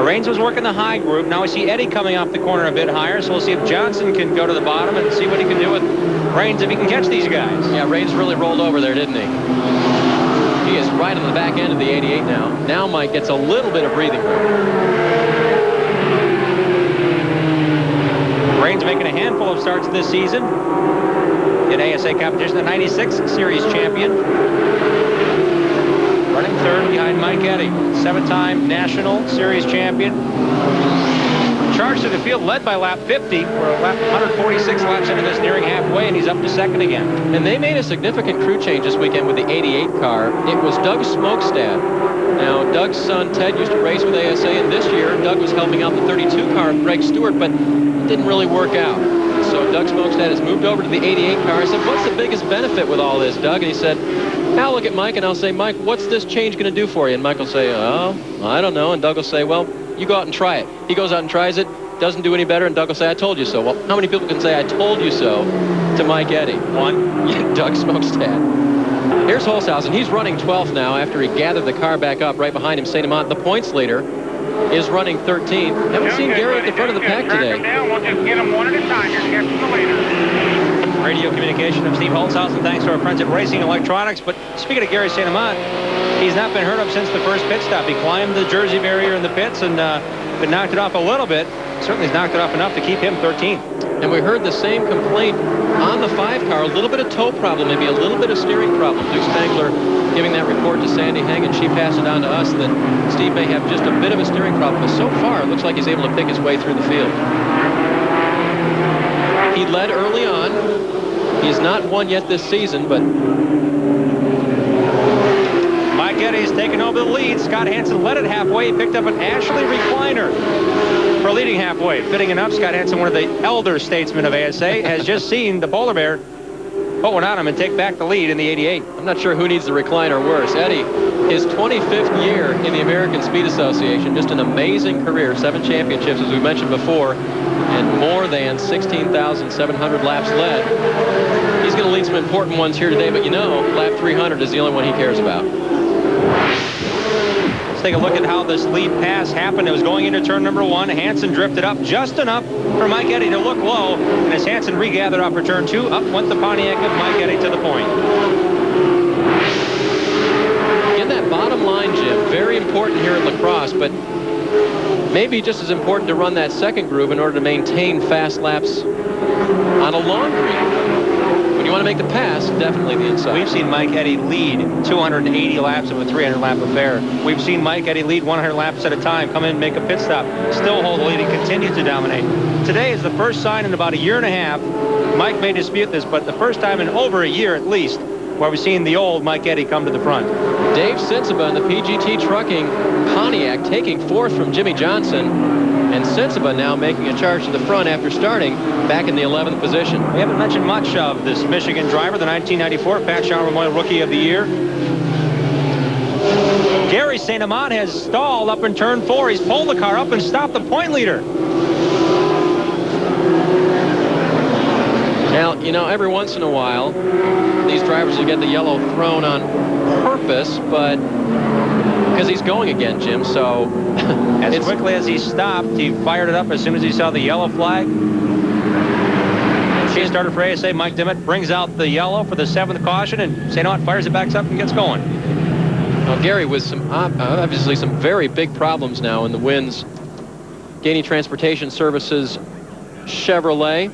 Raines was working the high group. Now we see Eddy coming off the corner a bit higher, so we'll see if Johnson can go to the bottom and see what he can do with Raines if he can catch these guys. Yeah, Raines really rolled over there, didn't he? He is right on the back end of the 88 now. Now Mike gets a little bit of breathing room. Raines making a handful of starts this season in ASA competition, the 96 Series champion. Running 3rd behind Mike Eddy, 7-time National Series champion. Charged to the field, led by lap 50. We're lap 146 laps into this, nearing halfway, and he's up to 2nd again. And they made a significant crew change this weekend with the 88 car. It was Doug Smokestad. Now, Doug's son, Ted, used to race with ASA, and this year, Doug was helping out the 32 car with Greg Stewart, but it didn't really work out. So Doug Smokestad has moved over to the 88 car. I said, what's the biggest benefit with all this, Doug? And he said, I'll look at Mike and I'll say, Mike, what's this change going to do for you? And Mike will say, oh, I don't know. And Doug will say, well, you go out and try it. He goes out and tries it, doesn't do any better, and Doug will say, I told you so. Well, how many people can say, I told you so to Mike Eddy? One. Doug Smokestad. Here's Holzhausen. He's running 12th now after he gathered the car back up right behind him. St. Amant, the points leader, is running 13. Haven't seen Gary at the front of the pack today. We'll just get them one at a time. You're catching the leader. Radio communication of Steve Holzhausen, thanks to our friends at Racing Electronics. But speaking of Gary St. Amant, he's not been heard of since the first pit stop. He climbed the Jersey barrier in the pits and been knocked it off a little bit. Certainly he's knocked it off enough to keep him 13th. And we heard the same complaint on the 5 car, a little bit of toe problem, maybe a little bit of steering problem. Luke Spangler giving that report to Sandy Heng, and she passed it on to us that Steve may have just a bit of a steering problem. But so far, it looks like he's able to pick his way through the field. He led early on. He has not won yet this season, but Mike Eddy's taken over the lead. Scott Hansen led it halfway. He picked up an Ashley recliner for leading halfway. Fitting enough, Scott Hansen, one of the elder statesmen of ASA, has just seen the polar bear put one on him and take back the lead in the 88. I'm not sure who needs the recliner worse. Eddy, his 25th year in the American Speed Association, just an amazing career, 7 championships, as we mentioned before, and more than 16,700 laps led. He's going to lead some important ones here today, but you know, lap 300 is the only one he cares about. Let's take a look at how this lead pass happened. It was going into turn number 1. Hansen drifted up just enough for Mike Eddy to look low. And as Hansen regathered off for turn 2, up went the Pontiac of Mike Eddy to the point. but maybe just as important to run that second groove in order to maintain fast laps on a long green. When you want to make the pass, definitely the inside. We've seen Mike Eddy lead 280 laps of a 300-lap affair. We've seen Mike Eddy lead 100 laps at a time, come in and make a pit stop, still hold the lead and continue to dominate. Today is the first sign in about a year and a half. Mike may dispute this, but the first time in over a year at least where we've seen the old Mike Eddy come to the front. Dave Sensiba in the PGT Trucking Pontiac taking fourth from Jimmy Johnson. And Sensiba now making a charge to the front after starting back in the 11th position. We haven't mentioned much of this Michigan driver, the 1994 Pat Shire Memorial Rookie of the Year. Gary St. Amant has stalled up in turn 4. He's pulled the car up and stopped the point leader. Now, you know, every once in a while, these drivers will get the yellow thrown on purpose, but because he's going again, Jim, so as quickly as he stopped, he fired it up as soon as he saw the yellow flag. Chase starter for ASA, Mike Dimmitt, brings out the yellow for the 7th caution, and St. Amant fires it back up and gets going. Well, Gary, with some obviously some very big problems now in the wins. Gainey Transportation Services Chevrolet.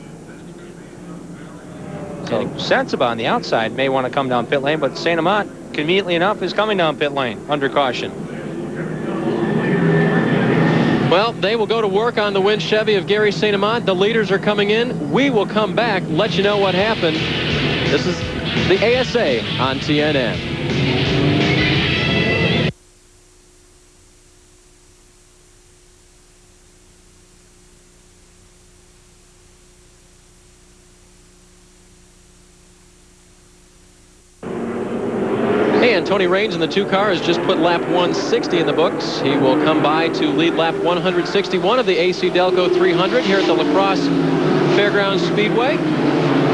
So Sensiba on the outside may want to come down pit lane, but St. Amant, conveniently enough, is coming down pit lane under caution. Well, they will go to work on the win Chevy of Gary St. Amant. The leaders are coming in. We will come back, let you know what happened. This is the ASA on TNN. And Tony Raines in the 2 car has just put lap 160 in the books. He will come by to lead lap 161 of the AC-Delco 300 here at the LaCrosse Fairgrounds Speedway.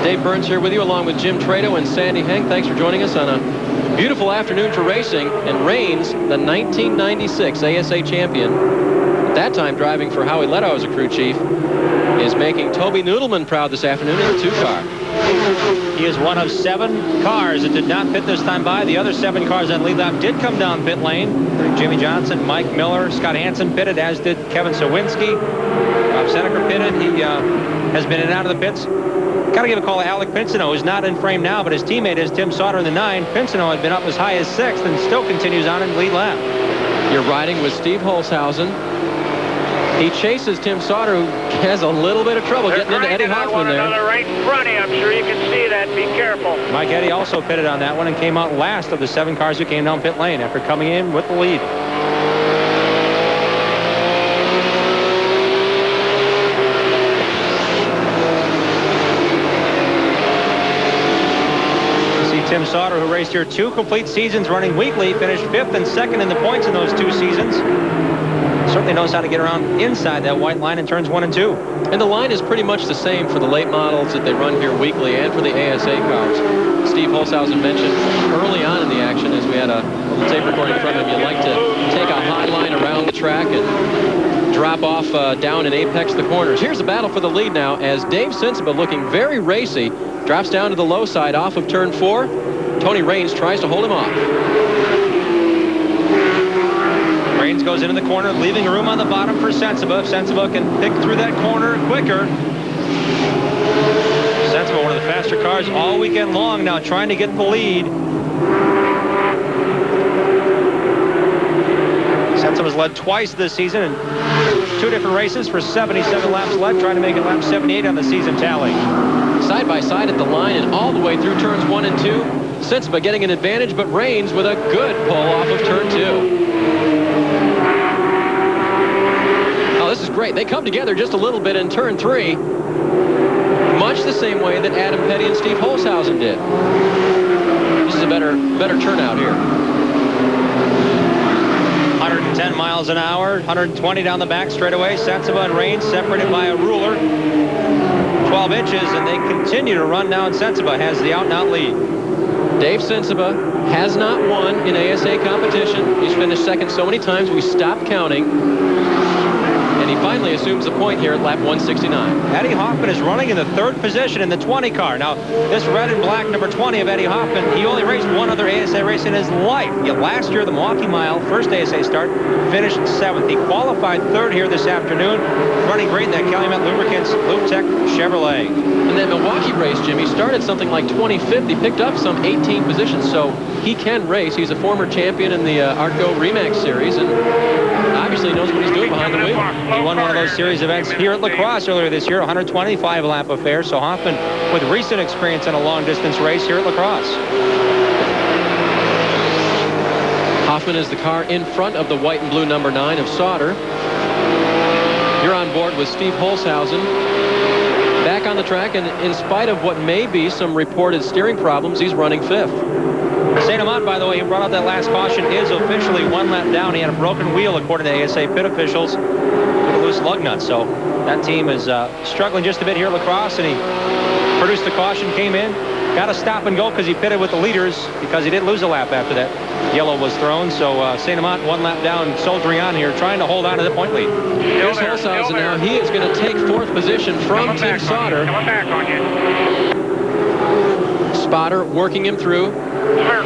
Dave Burns here with you along with Jim Trado and Sandy Henk. Thanks for joining us on a beautiful afternoon for racing. And Raines, the 1996 ASA champion, at that time driving for Howie Leto as a crew chief, is making Toby Noodleman proud this afternoon in the 2 car. He is one of 7 cars that did not pit this time by. The other 7 cars on lead lap did come down pit lane. Jimmy Johnson, Mike Miller, Scott Hansen pitted, as did Kevin Sawinski. Bob Seneca pitted. He has been in and out of the pits. Got to give a call to Alec Pinsino, who's not in frame now, but his teammate is Tim Sauter in the 9. Pinsino had been up as high as 6th and still continues on in lead lap. You're riding with Steve Holshausen. He chases Tim Sauter, who has a little bit of trouble getting into Eddie Hoffman there. Another right in front of you. I'm sure you can see that. Be careful. Mike Eddy also pitted on that one and came out last of the 7 cars who came down pit lane after coming in with the lead. You see Tim Sauter, who raced here 2 complete seasons running weekly, finished 5th and 2nd in the points in those 2 seasons. Certainly knows how to get around inside that white line in turns 1 and 2. And the line is pretty much the same for the late models that they run here weekly and for the ASA cars. Steve Holshausen mentioned early on in the action, as we had a little tape recording from him, you like to take a high line around the track and drop off down and apex the corners. Here's a battle for the lead now as Dave Sensiba, looking very racy, drops down to the low side off of turn 4. Tony Raines tries to hold him off. Raines goes into the corner, leaving room on the bottom for Sensiba. If Sensiba can pick through that corner quicker. Sensiba, one of the faster cars all weekend long now, trying to get the lead. Sensiba's led twice this season in 2 different races for 77 laps led, trying to make it lap 78 on the season tally. Side by side at the line and all the way through turns 1 and 2. Sensiba getting an advantage, but Raines with a good pull off of turn 2. This is great. They come together just a little bit in turn 3, much the same way that Adam Petty and Steve Holshausen did. This is a better turnout here. 110 miles an hour, 120 down the back straightaway. Sensiba and Raines separated by a ruler, 12 inches, and they continue to run down. Sensiba has the out-and-out lead. Dave Sensiba has not won in ASA competition. He's finished second so many times we stopped counting. And he finally assumes the point here at lap 169. Eddie Hoffman is running in the 3rd position in the 20 car. Now, this red and black number 20 of Eddie Hoffman, he only raced one other ASA race in his life. Yet last year, the Milwaukee Mile, first ASA start, finished 7th. He qualified 3rd here this afternoon, running great in that Calumet Lubricants Lube Tech Chevrolet. In that Milwaukee race, Jimmy started something like 25th. He picked up some 18 positions, so he can race. He's a former champion in the Arco Remax Series, and obviously knows what he's doing behind the wheel. He won one of those series events here at LaCrosse earlier this year, 125 lap affair. So Hoffman with recent experience in a long distance race here at LaCrosse. Hoffman is the car in front of the white and blue number 9 of Sauter. You're on board with Steve Holshausen. Back on the track, and in spite of what may be some reported steering problems, he's running 5th. St. Amant, by the way, who brought out that last caution, is officially 1 lap down. He had a broken wheel, according to ASA pit officials, with a loose lug nut. So that team is struggling just a bit here at LaCrosse, and he produced the caution, came in, got a stop and go because he pitted with the leaders because he did lose a lap after that yellow was thrown. So St. Amant 1 lap down, soldiering on here, trying to hold on to the point lead. Here's Holshausen now. He is going to take 4th position from Tim Sauter. Coming back on you. Spotter working him through. Clear.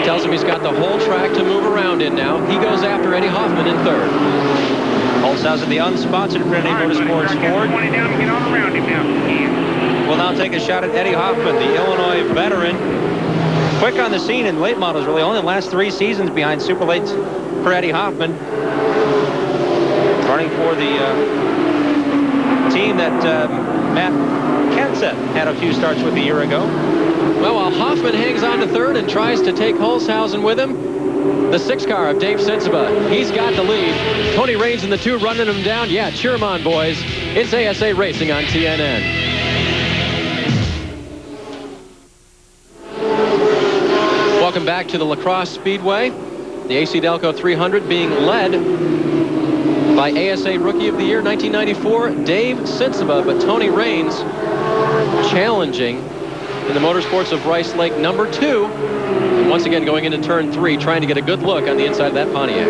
Tells him he's got the whole track to move around in now. He goes after Eddie Hoffman in 3rd. Holshausen, the unsponsored Trinity Motorsports Ford, will now take a shot at Eddie Hoffman, the Illinois veteran. Quick on the scene in late models, really only the last 3 seasons behind super late for Eddie Hoffman. Running for the team that Matt Kenseth had a few starts with a year ago. Well, while Hoffman hangs on to 3rd and tries to take Holshausen with him, the 6 car of Dave Sensiba, he's got the lead. Tony Raines and the 2 running him down. Yeah, cheer him on, boys. It's ASA Racing on TNN. Welcome back to the LaCrosse Speedway. The AC-Delco 300 being led by ASA Rookie of the Year 1994, Dave Sensiba, but Tony Raines challenging in the Motorsports of Rice Lake number 2. And once again going into turn 3, trying to get a good look on the inside of that Pontiac.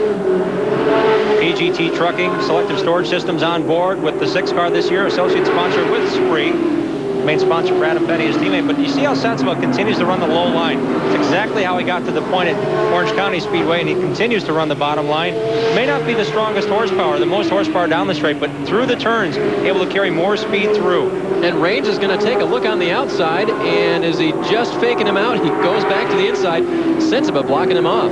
PGT Trucking, Selective Storage Systems on board with the 6 car this year, associate sponsor with Spree. Main sponsor for Adam Petty, his teammate. But you see how Sensiba continues to run the low line. It's exactly how he got to the point at Orange County Speedway, and he continues to run the bottom line. May not be the strongest horsepower, the most horsepower down the straight, but through the turns, able to carry more speed through. And Raines is going to take a look on the outside, and is he just faking him out? He goes back to the inside. Sensiba blocking him off.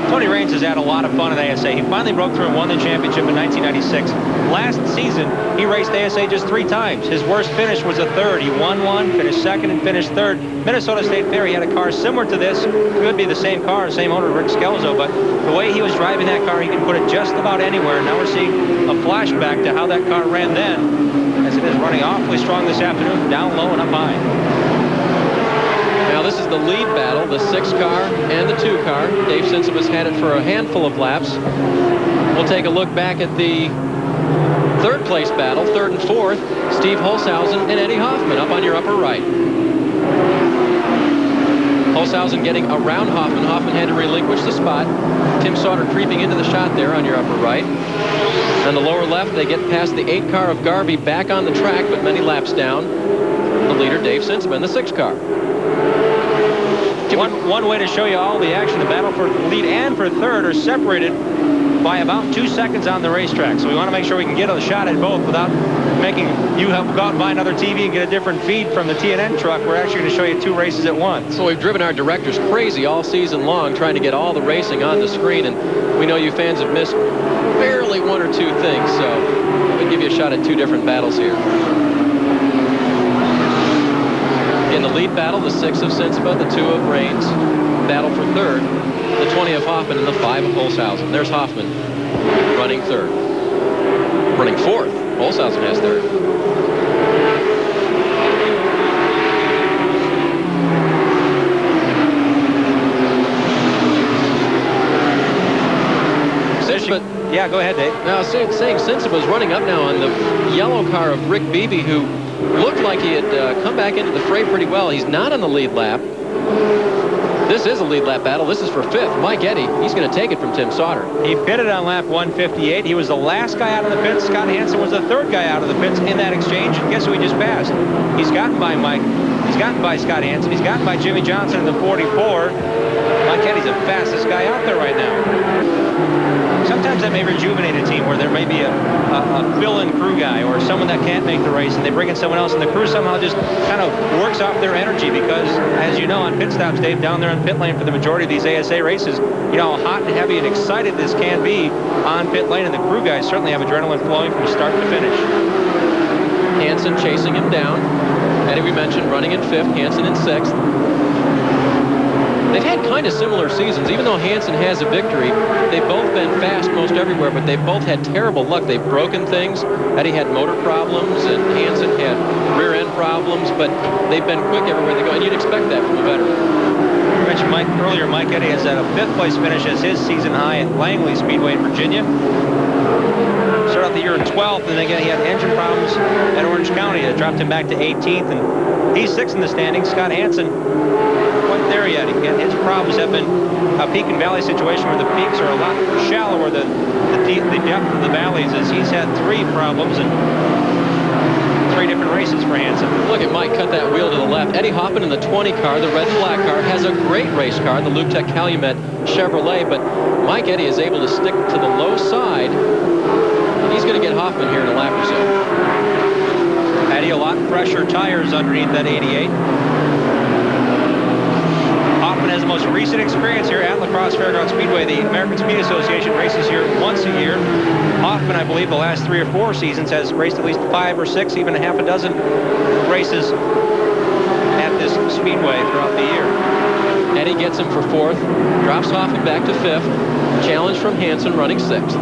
Tony Raines has had a lot of fun at ASA. He finally broke through and won the championship in 1996. Last season, he raced ASA just 3 times. His worst finish was a 3rd. He won 1, finished 2nd, and finished 3rd. Minnesota State Fair, he had a car similar to this. Could be the same car, same owner, Rick Scelzo, but the way he was driving that car, he could put it just about anywhere. Now we're seeing a flashback to how that car ran then, as it is running awfully strong this afternoon, down low and up high. Now this is the lead battle, the 6 car and the 2 car. Dave Sensiba's had it for a handful of laps. We'll take a look back at the 3rd place battle, 3rd and 4th. Steve Holshausen and Eddie Hoffman up on your upper right. Holshausen getting around Hoffman. Hoffman had to relinquish the spot. Tim Sauter creeping into the shot there on your upper right. On the lower left, they get past the 8 car of Garvey back on the track, but many laps down. The leader, Dave Sensiba, in the 6 car. One way to show you all the action, the battle for lead and for 3rd are separated by about 2 seconds on the racetrack. So we want to make sure we can get a shot at both without making you have to go out and buy another TV and get a different feed from the TNN truck. We're actually going to show you 2 races at once. So we've driven our directors crazy all season long trying to get all the racing on the screen, and we know you fans have missed barely 1 or 2 things, so we'll give you a shot at 2 different battles here. In the lead battle, the 6 of Sensiba, the 2 of Raines. Battle for 3rd, the 20 of Hoffman and the 5 of Holshausen. There's Hoffman running 3rd. Running 4th. Holshausen has 3rd. Sensiba, yeah, go ahead, Dave. Now, saying Sensiba's running up now on the yellow car of Rick Beebe, who looked like he had come back into the fray pretty well. He's not on the lead lap. This is a lead lap battle. This is for 5th. Mike Eddy, he's going to take it from Tim Sauter. He pitted on lap 158. He was the last guy out of the pits. Scott Hansen was the 3rd guy out of the pits in that exchange. And guess who he just passed? He's gotten by Mike. He's gotten by Scott Hansen. He's gotten by Jimmy Johnson in the 44. Mike Eddy's the fastest guy out there right now. Sometimes that may rejuvenate a team where there may be a fill-in crew guy or someone that can't make the race, and they bring in someone else, and the crew somehow just kind of works off their energy because, as you know, on pit stops, Dave, down there on pit lane for the majority of these ASA races, you know how hot and heavy and excited this can be on pit lane, and the crew guys certainly have adrenaline flowing from start to finish. Hansen chasing him down. Eddy, we mentioned, running in 5th, Hansen in 6th. They've had kind of similar seasons. Even though Hansen has a victory, they've both been fast most everywhere, but they've both had terrible luck. They've broken things. Eddy had motor problems, and Hansen had rear-end problems, but they've been quick everywhere they go, and you'd expect that from a veteran. You mentioned Mike earlier. Mike Eddy has had a 5th place finish as his season high at Langley Speedway in Virginia. Started out the year in 12th, and then again he had engine problems at Orange County that dropped him back to 18th, and he's 6th in the standings. Scott Hansen, quite there yet. Again, his problems have been a peak and valley situation where the peaks are a lot shallower than the depth of the valleys, as he's had 3 problems and 3 different races for Hansen. Look at Mike cut that wheel to the left. Eddie Hoffman in the 20 car, the red and black car, has a great race car, the Lubtech Calumet Chevrolet, but Mike Eddy is able to stick to the low side, and he's going to get Hoffman here in a lap or so. Eddy, a lot of pressure tires underneath that 88. Hoffman has the most recent experience here at LaCrosse Fairgrounds Speedway. The American Speed Association races here once a year. Hoffman, I believe, the last 3 or 4 seasons has raced at least 5 or 6, even a half a dozen races at this speedway throughout the year. Eddy gets him for 4th, drops Hoffman back to 5th. Challenge from Hansen running 6th.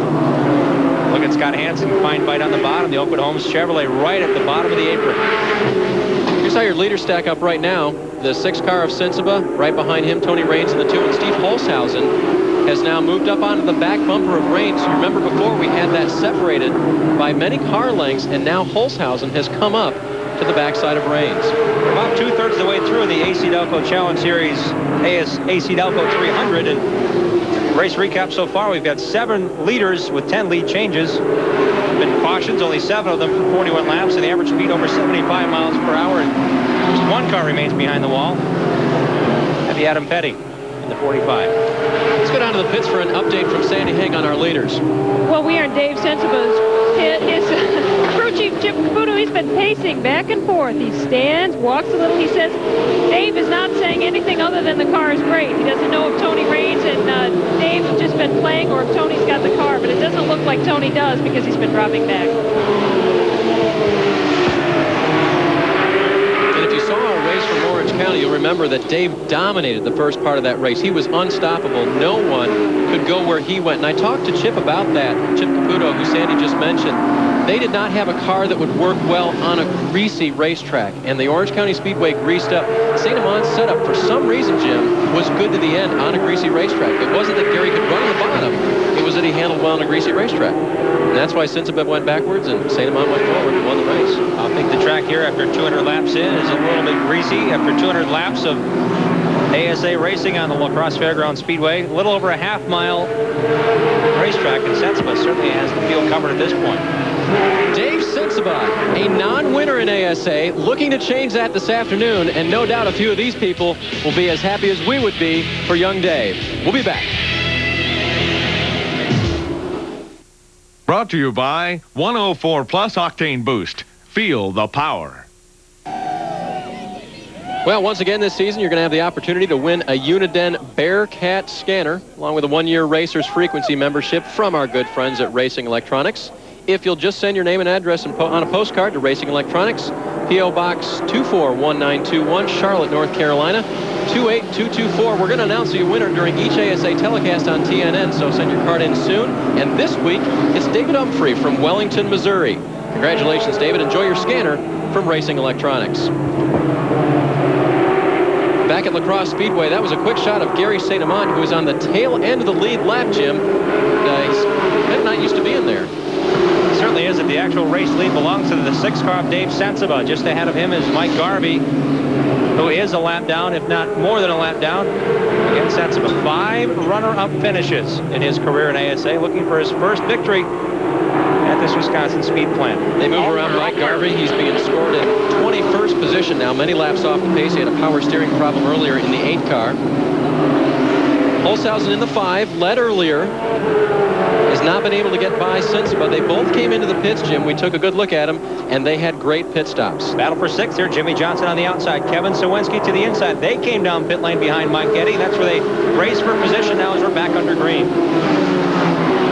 Look at Scott Hansen, fine bite on the bottom. The Oakwood Homes Chevrolet right at the bottom of the apron. Here's how your leaders stack up right now. The 6 car of Sensiba, right behind him, Tony Raines in the 2, and Steve Holshausen has now moved up onto the back bumper of Raines. You remember before we had that separated by many car lengths, and now Holshausen has come up to the backside of Raines. About 2/3 of the way through the AC-Delco Challenge Series AC-Delco 300, and race recap so far, we've got 7 leaders with 10 lead changes. Been cautions, only 7 of them for 41 laps, and the average speed over 75 miles per hour. And just 1 car remains behind the wall. Heavy Adam Petty in the 45. Let's go down to the pits for an update from Sandy Heng on our leaders. Well, we are in Dave Sensiba's pit. His crew chief, Chip Caputo, he's been pacing back and forth. He stands, walks a little. He says Dave is not saying anything other than the car is great. He doesn't know if Tony Raines and Dave have just been playing or if Tony's got the car, but it doesn't look like Tony does because he's been dropping back. And if you saw our race from Orange County, you'll remember that Dave dominated the first part of that race. He was unstoppable. No one could go where he went. And I talked to Chip about that, Chip Caputo, who Sandy just mentioned. They did not have a car that would work well on a greasy racetrack, and the Orange County Speedway greased up. St. Amon's setup, for some reason, Jim, was good to the end on a greasy racetrack. It wasn't that Gary could run on the bottom. It was that he handled well on a greasy racetrack. And that's why Sensiba went backwards and St. Amant went forward and won the race. I think the track here after 200 laps in is a little bit greasy. After 200 laps of ASA racing on the LaCrosse Fairgrounds Speedway, a little over a half-mile racetrack, and Sensiba certainly has the field covered at this point. Dave Sensiba, a non-winner in ASA, looking to change that this afternoon, and no doubt a few of these people will be as happy as we would be for young Dave. We'll be back. Brought to you by 104 Plus Octane Boost. Feel the power. Well, once again this season, you're going to have the opportunity to win a Uniden Bearcat scanner, along with a 1-year Racers Frequency membership from our good friends at Racing Electronics. If you'll just send your name and address on a postcard to Racing Electronics, P.O. Box 241921, Charlotte, North Carolina, 28224. We're going to announce the winner during each ASA telecast on TNN, so send your card in soon. And this week, it's David Humphrey from Wellington, Missouri. Congratulations, David. Enjoy your scanner from Racing Electronics. Back at LaCrosse Speedway, that was a quick shot of Gary St. Amant, who is on the tail end of the lead lap, Jim. He's kind of not used to being there. It certainly is. That the actual race lead belongs to the 6 car of Dave Sensiba. Just ahead of him is Mike Garvey. who is a lap down, if not more than a lap down. Again, sets up 5 runner-up finishes in his career in ASA, looking for his first victory at this Wisconsin speed plant. They move around Mike Garvey. He's being scored in 21st position now, many laps off the pace. He had a power steering problem earlier in the 8 car. Holshausen in the 5, led earlier. Has not been able to get by since, but they both came into the pits, Jim. We took a good look at them, and they had great pit stops. Battle for 6th here. Jimmy Johnson on the outside. Kevin Sawinski to the inside. They came down pit lane behind Mike Getty. That's where they race for position now as we're back under green.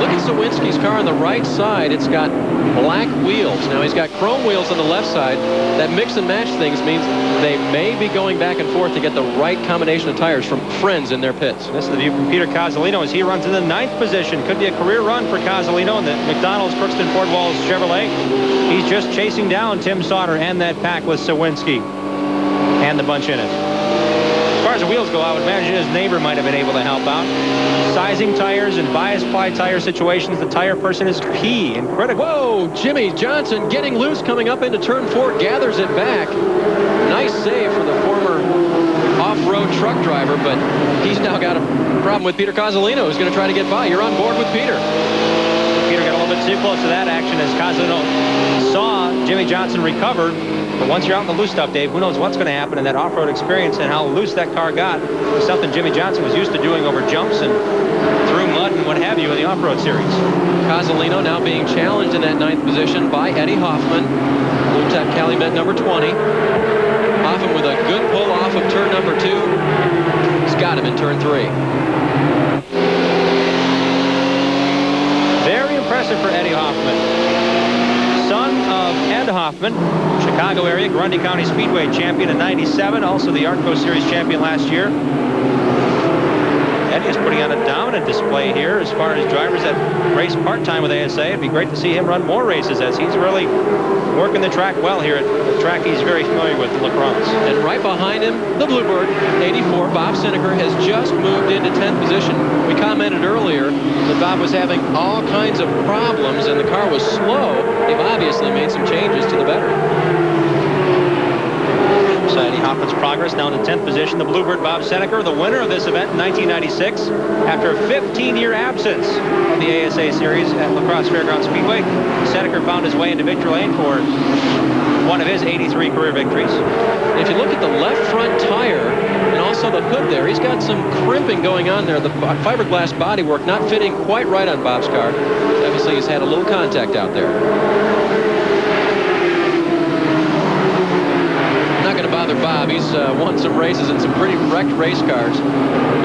Look at Sawinski's car on the right side. It's got black wheels. Now he's got chrome wheels on the left side. That mix and match things means they may be going back and forth to get the right combination of tires from friends in their pits. This is the view from Peter Cozzolino as he runs in the 9th position. Could be a career run for Cozzolino in the McDonald's Crookston Ford Walls Chevrolet. He's just chasing down Tim Sauter and that pack with Sawinski and the bunch in it. As far as the wheels go, I would imagine his neighbor might have been able to help out. Sizing tires and bias ply tire situations, the tire person is key and critical. Whoa, Jimmy Johnson getting loose coming up into turn 4, gathers it back. Nice save for the former off-road truck driver, but he's now got a problem with Peter Cozzolino, who's going to try to get by. You're on board with Peter. Peter got a little bit too close to that action as Cozzolino saw Jimmy Johnson recover. But once you're out in the loose stuff, Dave, who knows what's going to happen in that off-road experience, and how loose that car got was something Jimmy Johnson was used to doing over jumps and through mud and what have you in the off-road series. Cozzolino now being challenged in that 9th position by Eddie Hoffman. Blue Tap Calumet number 20. Hoffman with a good pull off of turn number 2. He's got him in turn 3. Very impressive for Eddie Hoffman. Son of Ed Hoffman, Chicago area, Grundy County Speedway champion in '97, also the Artco Series champion last year. Eddie is putting on a dominant display here as far as drivers that race part-time with ASA. It'd be great to see him run more races as he's really working the track well here at the track he's very familiar with, LaCrosse. And right behind him, the Bluebird, 84, Bob Seneker, has just moved into 10th position. We commented earlier that Bob was having all kinds of problems and the car was slow. They've obviously made some changes to the better. So Eddie Hoffman's progress now in the 10th position. The Bluebird Bob Seneker, the winner of this event in 1996, after a 15-year absence of the ASA Series at LaCrosse Fairgrounds Speedway. Seneker found his way into victory lane for one of his 83 career victories. And if you look at the left front tire and also the hood there, he's got some crimping going on there. The fiberglass bodywork not fitting quite right on Bob's car. Obviously, he's had a little contact out there. Not going to bother Bob. He's won some races in some pretty wrecked race cars.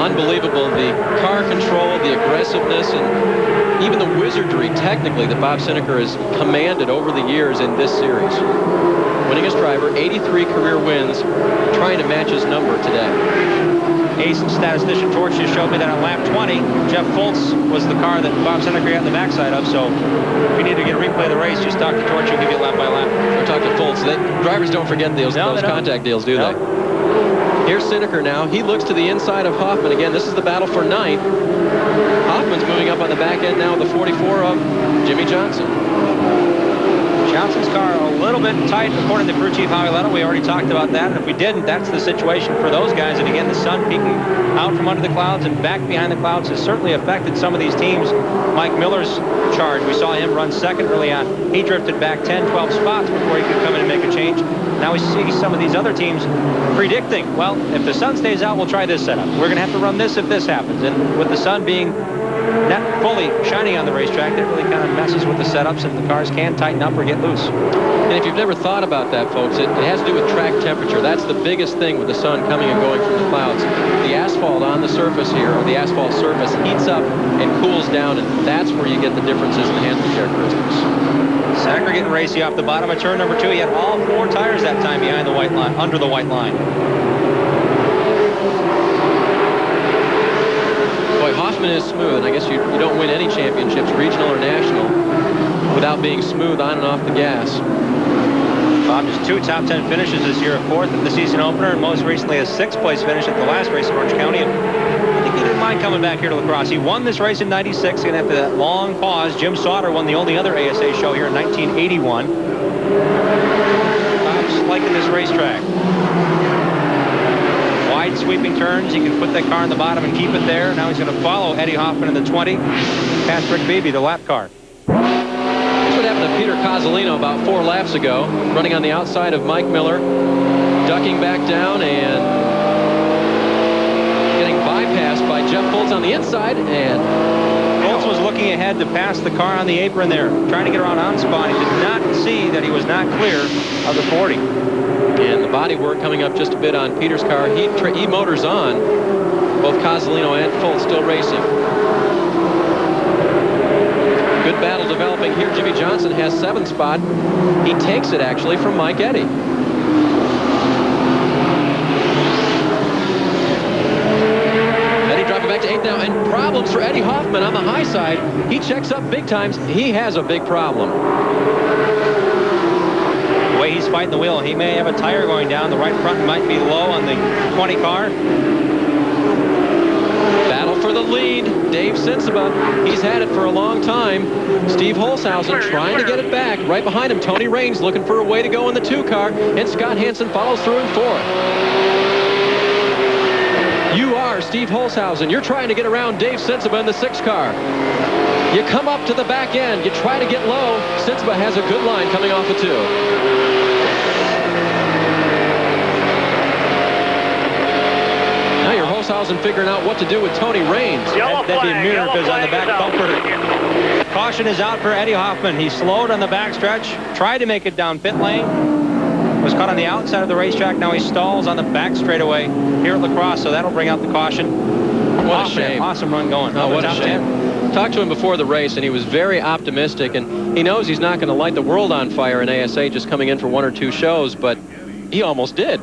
Unbelievable, the car control, the aggressiveness, and even the wizardry, technically, that Bob Seneker has commanded over the years in this series. Winningest driver, 83 career wins, trying to match his number today. Ace statistician Torch just showed me that on lap 20, Jeff Foltz was the car that Bob Seneker got in the backside of. So if you need to get a replay of the race, just talk to Torch. He'll give you lap by lap. Or talk to Foltz. Drivers don't forget those contact deals, do they? Here's Seneker now. He looks to the inside of Hoffman. Again, this is the battle for 9th. Hoffman's moving up on the back end now with the 44 of Jimmy Johnson. Johnson's car a little bit tight, according to crew chief Howie Letto. We already talked about that. And if we didn't, that's the situation for those guys. And again, the sun peeking out from under the clouds and back behind the clouds has certainly affected some of these teams. Mike Miller's charge, we saw him run second early on. He drifted back 10, 12 spots before he could come in and make a change. Now we see some of these other teams predicting, well, if the sun stays out, we'll try this setup. We're going to have to run this if this happens. And with the sun being not fully shining on the racetrack, that really kind of messes with the setups, and the cars can tighten up or get loose. And if you've never thought about that, folks, it has to do with track temperature. That's the biggest thing with the sun coming and going from the clouds. The asphalt on the surface here, or the asphalt surface, heats up and cools down, and that's where you get the differences in the handling characteristics. Seneker getting racy off the bottom of turn number 2. He had all 4 tires that time behind the white line, under the white line. Boy, Hoffman is smooth, and I guess you don't win any championships, regional or national, without being smooth on and off the gas. Bob just 2 top 10 finishes this year, a 4th at the season opener, and most recently a 6th place finish at the last race in Orange County. And I think he didn't mind coming back here to LaCrosse. He won this race in '96, and after that long pause, Jim Sauter won the only other ASA show here in 1981. Bob's liking this racetrack. sweeping turns. He can put that car in the bottom and keep it there. Now he's going to follow Eddie Hoffman in the 20, past Rick Beebe, the lap car. That's what happened to Peter Cozzolino about 4 laps ago, running on the outside of Mike Miller, ducking back down and getting bypassed by Jeff Fultz on the inside, and Fultz was looking ahead to pass the car on the apron there, trying to get around on spot. He did not see that he was not clear of the 40. And the body work coming up just a bit on Peter's car. He motors on. Both Cozzolino and Fultz still racing. Good battle developing here. Jimmy Johnson has 7th spot. He takes it actually from Mike Eddy. Eddy dropping back to 8th now, and problems for Eddie Hoffman on the high side. He checks up big times. He has a big problem. The way he's fighting the wheel, he may have a tire going down. The right front might be low on the 20 car. Battle for the lead. Dave Sensiba, he's had it for a long time. Steve Holshausen trying to get it back. Right behind him, Tony Raines looking for a way to go in the 2 car, and Scott Hansen follows through in 4th. You are Steve Holshausen. You're trying to get around Dave Sensiba in the 6 car. You come up to the back end. You try to get low. Sensiba has a good line coming off of 2. Now you're Holshausen figuring out what to do with Tony Raines. That'd be a mirror because on the back bumper. Caution is out for Eddie Hoffman. He slowed on the backstretch, tried to make it down pit lane. Was caught on the outside of the racetrack. Now he stalls on the back straightaway here at LaCrosse, so that'll bring out the caution. What a shame. Awesome run going. Oh, what a shame. Talked to him before the race, and he was very optimistic, and he knows he's not going to light the world on fire in ASA just coming in for 1 or 2 shows, but he almost did.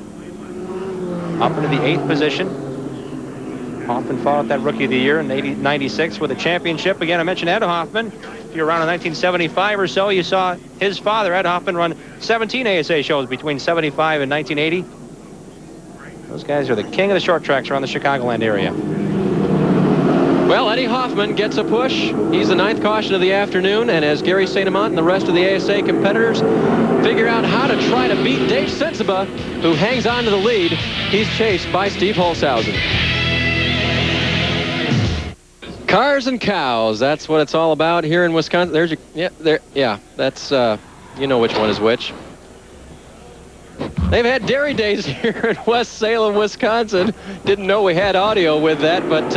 Up into the 8th position. Hoffman fought that Rookie of the Year in 96 with a championship. Again, I mentioned Ed Hoffman. If you're around in 1975 or so, you saw his father, Ed Hoffman, run 17 ASA shows between 75 and 1980. Those guys are the king of the short tracks around the Chicagoland area. Well, Eddie Hoffman gets a push. He's the 9th caution of the afternoon, and as Gary St. Amant and the rest of the ASA competitors figure out how to try to beat Dave Sensiba, who hangs on to the lead, he's chased by Steve Holshausen. Cars and cows, that's what it's all about here in Wisconsin. There's your, that's, you know which one is which. They've had dairy days here in West Salem, Wisconsin. Didn't know we had audio with that, but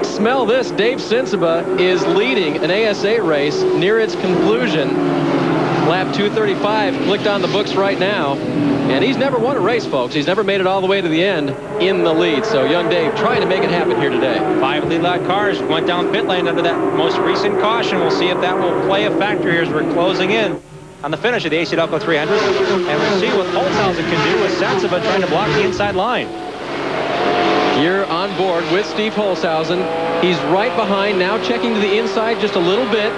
smell this. Dave Sensiba is leading an ASA race near its conclusion. Lap 235 clicked on the books right now. And he's never won a race, folks. He's never made it all the way to the end in the lead. So young Dave trying to make it happen here today. 5 lead lap cars went down pit lane under that most recent caution. We'll see if that will play a factor here as we're closing in on the finish of the AC-Delco 300. And we'll see what Holshausen can do with Sensiba trying to block the inside line. You're on board with Steve Holshausen. He's right behind, now checking to the inside just a little bit.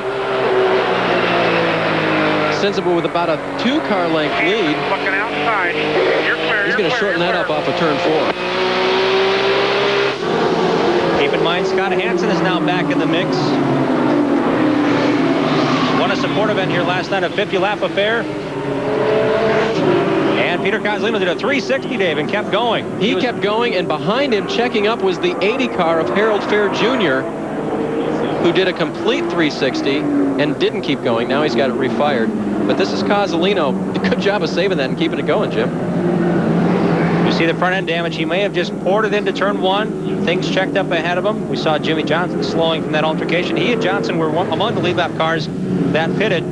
Sensible with about a 2-car length lead. Looking outside. He's going to shorten that up off of turn 4. Keep in mind, Scott Hansen is now back in the mix. Won a support event here last night, a 50-lap affair. And Peter Cozzolino did a 360, Dave, and kept going. He kept going, and behind him, checking up, was the 80 car of Harold Fair Jr., who did a complete 360 and didn't keep going. Now he's got it refired. But this is Cozzolino. Good job of saving that and keeping it going, Jim. You see the front end damage. He may have just poured it into turn 1. Things checked up ahead of him. We saw Jimmy Johnson slowing from that altercation. He and Johnson were among the lead lap cars that pitted.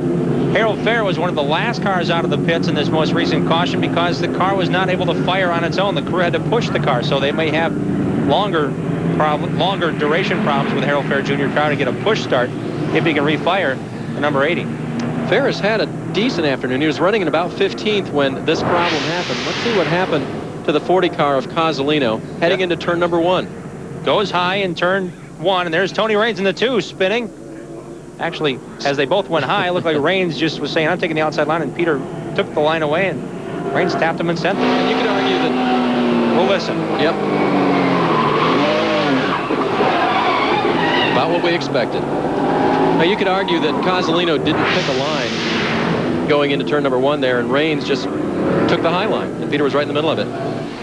Harold Fair was one of the last cars out of the pits in this most recent caution because the car was not able to fire on its own. The crew had to push the car, so they may have longer duration problems with Harold Fair Jr. trying to get a push start if he can refire the number 80. Ferris had a decent afternoon. He was running in about 15th when this problem happened. Let's see what happened to the 40 car of Cozzolino heading into turn number 1. Goes high in turn 1, and there's Tony Raines in the 2 spinning. Actually, as they both went high, it looked like Raines just was saying, I'm taking the outside line, and Peter took the line away, and Raines tapped him and sent him. And you could argue that... We'll listen. Yep. About what we expected. Now, you could argue that Cozzolino didn't pick a line going into turn number 1 there, and Raines just took the high line, and Peter was right in the middle of it.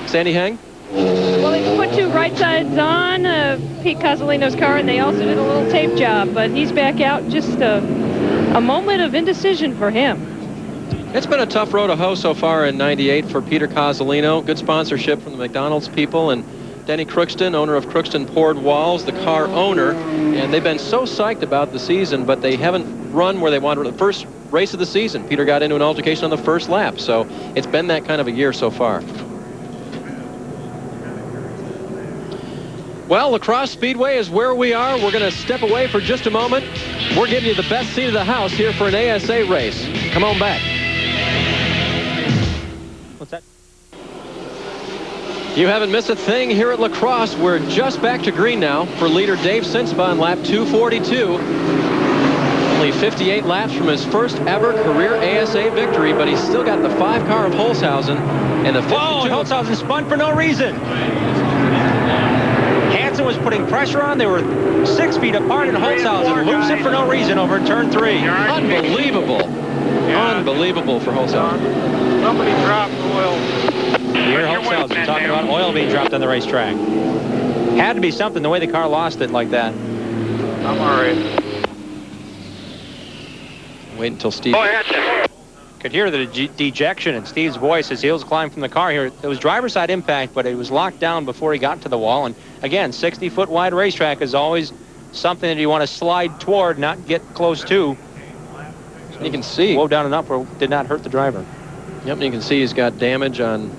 Sandy Heng? Well, they put 2 right sides on Pete Cozzolino's car, and they also did a little tape job. But he's back out. Just a moment of indecision for him. It's been a tough road to hoe so far in 98 for Peter Cozzolino. Good sponsorship from the McDonald's people, and Denny Crookston, owner of Crookston Poured Walls, the car owner. And they've been so psyched about the season, but they haven't run where they wanted. The first race of the season, Peter got into an altercation on the first lap. So it's been that kind of a year so far. Well, LaCrosse Speedway is where we are. We're going to step away for just a moment. We're giving you the best seat of the house here for an ASA race. Come on back. What's that? You haven't missed a thing here at LaCrosse. We're just back to green now for leader Dave Sensiba on lap 242. Only 58 laps from his first ever career ASA victory, but he's still got the 5 car of Holzhausen and the 52. Whoa, Holzhausen spun for no reason. Hansen was putting pressure on. They were 6 feet apart, and Holzhausen loops it for no reason over turn 3. Unbelievable. Unbelievable for Holzhausen. Somebody dropped oil. Here Holzhausen talking about oil being dropped on the racetrack. Had to be something, the way the car lost it like that. I'm all right. Wait until Steve. Go ahead. Could hear the dejection in Steve's voice as heels climbed from the car here. It was driver's side impact, but it was locked down before he got to the wall. And again, 60-foot wide racetrack is always something that you want to slide toward, not get close to. You can see. Whoa, down and up did not hurt the driver. Yep, and you can see he's got damage on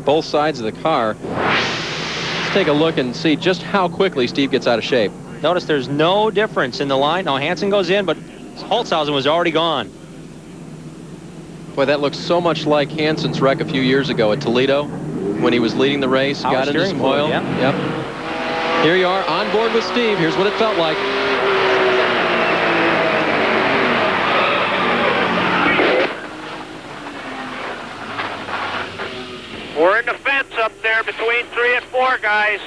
both sides of the car. Let's take a look and see just how quickly Steve gets out of shape. Notice there's no difference in the line. Now Hansen goes in, but Holzhausen was already gone. Boy, that looks so much like Hansen's wreck a few years ago at Toledo when he was leading the race, got into some oil. Yep. Here you are on board with Steve. Here's what it felt like. We're in the fence up there between 3 and 4 guys.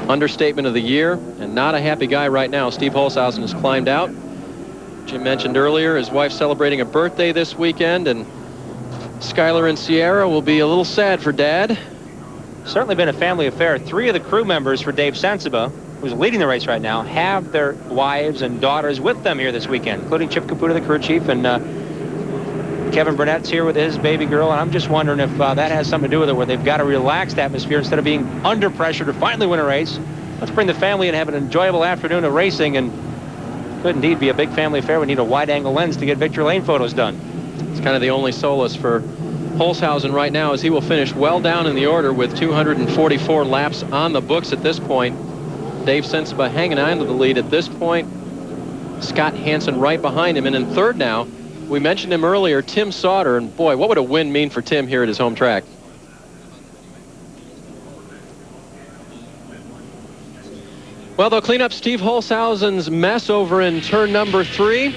Understatement of the year, and not a happy guy right now. Steve Holzhausen has climbed out. Jim mentioned earlier his wife's celebrating a birthday this weekend, and Skylar and Sierra will be a little sad for Dad. Certainly been a family affair. 3 of the crew members for Dave Sensiba, who's leading the race right now, have their wives and daughters with them here this weekend, including Chip Caputo, the crew chief, and Kevin Burnett's here with his baby girl. And I'm just wondering if that has something to do with it, where they've got a relaxed atmosphere instead of being under pressure to finally win a race. Let's bring the family and have an enjoyable afternoon of racing, and could indeed be a big family affair. We need a wide-angle lens to get victory lane photos done. It's kind of the only solace for Holzhausen right now, as he will finish well down in the order with 244 laps on the books at this point. Dave Sensiba hanging on to the lead at this point. Scott Hansen right behind him, and in third now, we mentioned him earlier, Tim Sauter, and boy, what would a win mean for Tim here at his home track? Well, they'll clean up Steve Holzhausen's mess over in turn number 3.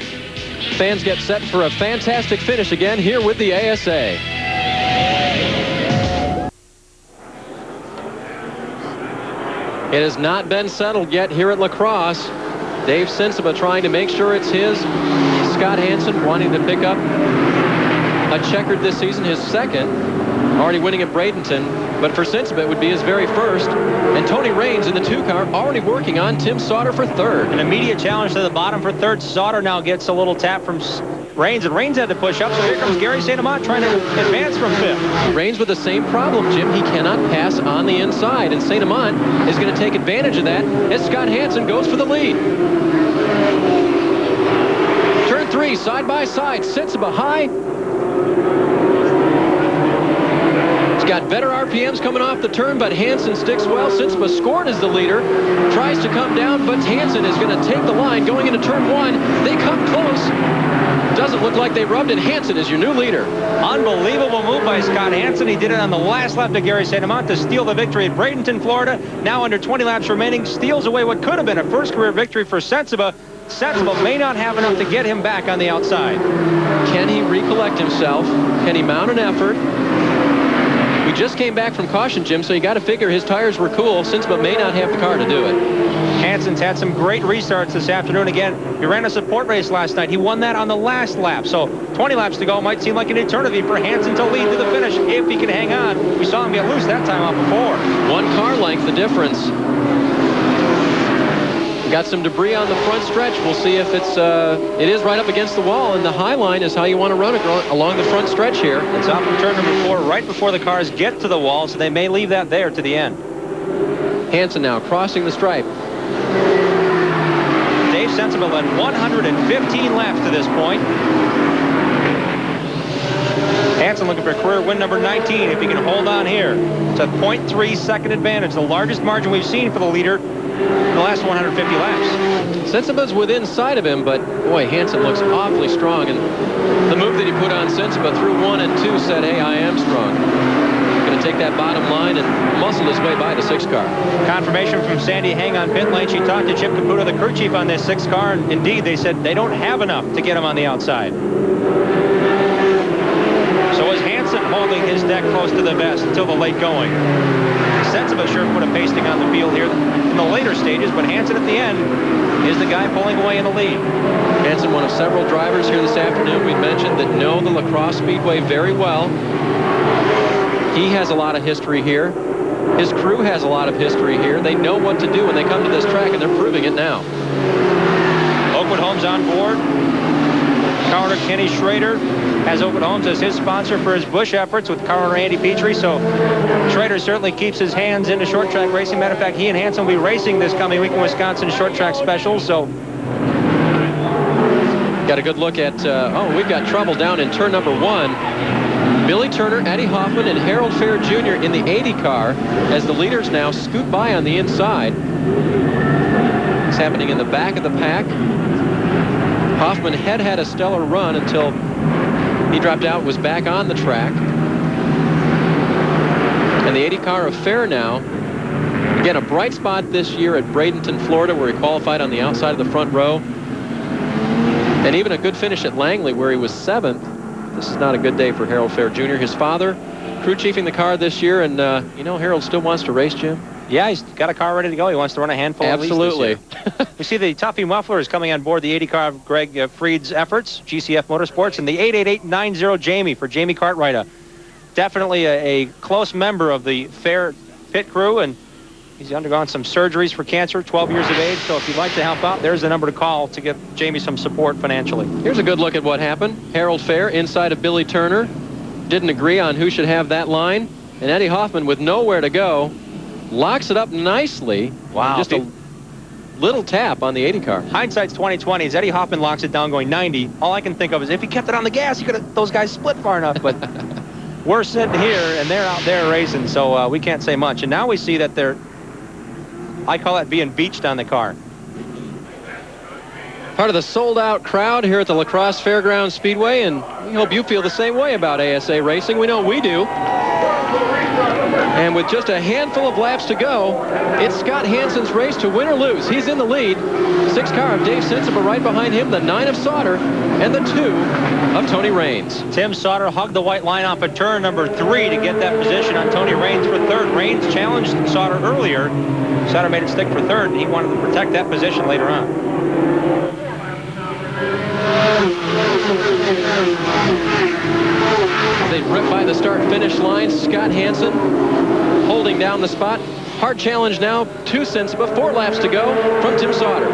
Fans get set for a fantastic finish again here with the ASA. It has not been settled yet here at LaCrosse. Dave Sensiba trying to make sure it's his. Scott Hansen wanting to pick up a checkered this season, his second, already winning at Bradenton. But for Sensiba, it would be his very first. And Tony Raines in the 2 car already working on Tim Sauter for third. An immediate challenge to the bottom for third. Sauter now gets a little tap from Raines, and Raines had to push up. So here comes Gary St. Amant trying to advance from 5th. Raines with the same problem, Jim. He cannot pass on the inside, and St. Amant is going to take advantage of that as Scott Hansen goes for the lead. Turn 3, side by side. Sensiba high. He's got better RPMs coming off the turn, but Hansen sticks well. Sensiba scored as the leader. Tries to come down, but Hansen is going to take the line going into turn 1. They come close. Doesn't look like they rubbed it. Hansen is your new leader. Unbelievable move by Scott Hansen. He did it on the last lap to Gary St. Amant to steal the victory at Bradenton, Florida. Now under 20 laps remaining, steals away what could have been a first career victory for Sensiba. Sensiba may not have enough to get him back on the outside. Can he recollect himself? Can he mount an effort? We just came back from caution, Jim, so you got to figure his tires were cool. Sensiba may not have the car to do it. Hansen's had some great restarts this afternoon. Again, he ran a support race last night. He won that on the last lap. So 20 laps to go might seem like an eternity for Hansen to lead to the finish if he can hang on. We saw him get loose that time off before. 1 car length, the difference. Got some debris on the front stretch. We'll see if it is right up against the wall, and the high line is how you want to run it along the front stretch here. It's off from turn number 4 right before the cars get to the wall, so they may leave that there to the end. Hansen now crossing the stripe. Dave Sensible led 115 laps to this point. Hansen looking for career win number 19 if he can hold on here. It's a 0.3 second advantage, the largest margin we've seen for the leader in the last 150 laps. Sensiba's within sight of him, but boy, Hansen looks awfully strong, and the move that he put on Sensiba through 1 and 2 said, hey, I am strong. Going to take that bottom line and muscle his way by the 6 car. Confirmation from Sandy Hang on pit lane. She talked to Chip Caputo, the crew chief on this 6 car, and indeed they said they don't have enough to get him on the outside. So was Hansen holding his deck close to the vest until the late going. Sensiba sure put a pasting on the field here in the later stages, but Hansen at the end is the guy pulling away in the lead. Hansen, one of several drivers here this afternoon we mentioned that know the LaCrosse Speedway very well. He has a lot of history here. His crew has a lot of history here. They know what to do when they come to this track, and they're proving it now. Oakwood Homes on board. Coroner Kenny Schrader has Oakwood Homes as his sponsor for his Busch efforts with Coroner Andy Petrie. So Schrader certainly keeps his hands into short track racing. Matter of fact, he and Hansen will be racing this coming week in Wisconsin short track specials. So got a good look at, we've got trouble down in turn number 1. Billy Turner, Eddie Hoffman, and Harold Fair Jr. in the 80 car as the leaders now scoot by on the inside. It's happening in the back of the pack. Hoffman had a stellar run until he dropped out, was back on the track. And the 80 car of Fair now, again, a bright spot this year at Bradenton, Florida, where he qualified on the outside of the front row. And even a good finish at Langley, where he was 7th. This is not a good day for Harold Fair Jr. His father, crew chiefing the car this year, and Harold still wants to race, Jim. Yeah, he's got a car ready to go. He wants to run a handful of leads this year. We see the Tuffy Muffler is coming on board the 80 car of Greg Freed's efforts, GCF Motorsports, and the 88890 Jamie for Jamie Cartwright. Definitely a close member of the Fair pit crew, and he's undergone some surgeries for cancer, 12 years of age. So if you'd like to help out, there's the number to call to give Jamie some support financially. Here's a good look at what happened. Harold Fair inside of Billy Turner. Didn't agree on who should have that line. And Eddie Hoffman, with nowhere to go, locks it up nicely. Wow. Just a little tap on the 80 car. Hindsight's 20/20. As Eddie Hoffman locks it down going 90, all I can think of is if he kept it on the gas, he could have, those guys split far enough. But we're sitting here and they're out there racing, so we can't say much. And now we see that they're, I call it being beached on the car. Part of the sold-out crowd here at the LaCrosse Fairgrounds Speedway, and we hope you feel the same way about ASA racing. We know we do. And with just a handful of laps to go, it's Scott Hansen's race to win or lose. He's in the lead. 6 car of Dave Sensiba right behind him, the 9 of Sauter, and the 2 of Tony Raines. Tim Sauter hugged the white line off of turn number 3 to get that position on Tony Raines for 3rd. Raines challenged Sauter earlier. Sauter made it stick for 3rd, and he wanted to protect that position later on. They rip by the start-finish line. Scott Hansen holding down the spot. Hard challenge now to Sensiba. 4 laps to go from Tim Sauter.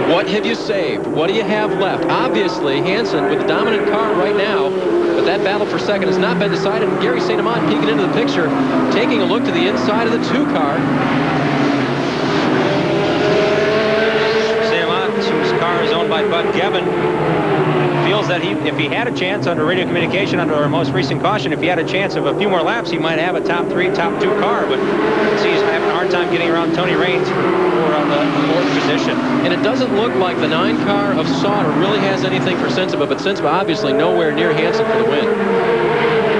What have you saved? What do you have left? Obviously, Hansen with the dominant car right now, but that battle for second has not been decided. And Gary St. Amant peeking into the picture, taking a look to the inside of the 2 car. Whose car is owned by Bud Gevin, feels that if he had a chance under radio communication under our most recent caution, if he had a chance of a few more laps, he might have a top 3, top 2 car, but he's having a hard time getting around Tony Raines for on the 4th position. And it doesn't look like the 9 car of Sauter really has anything for Sensiba, but Sensiba obviously nowhere near Hansen for the win.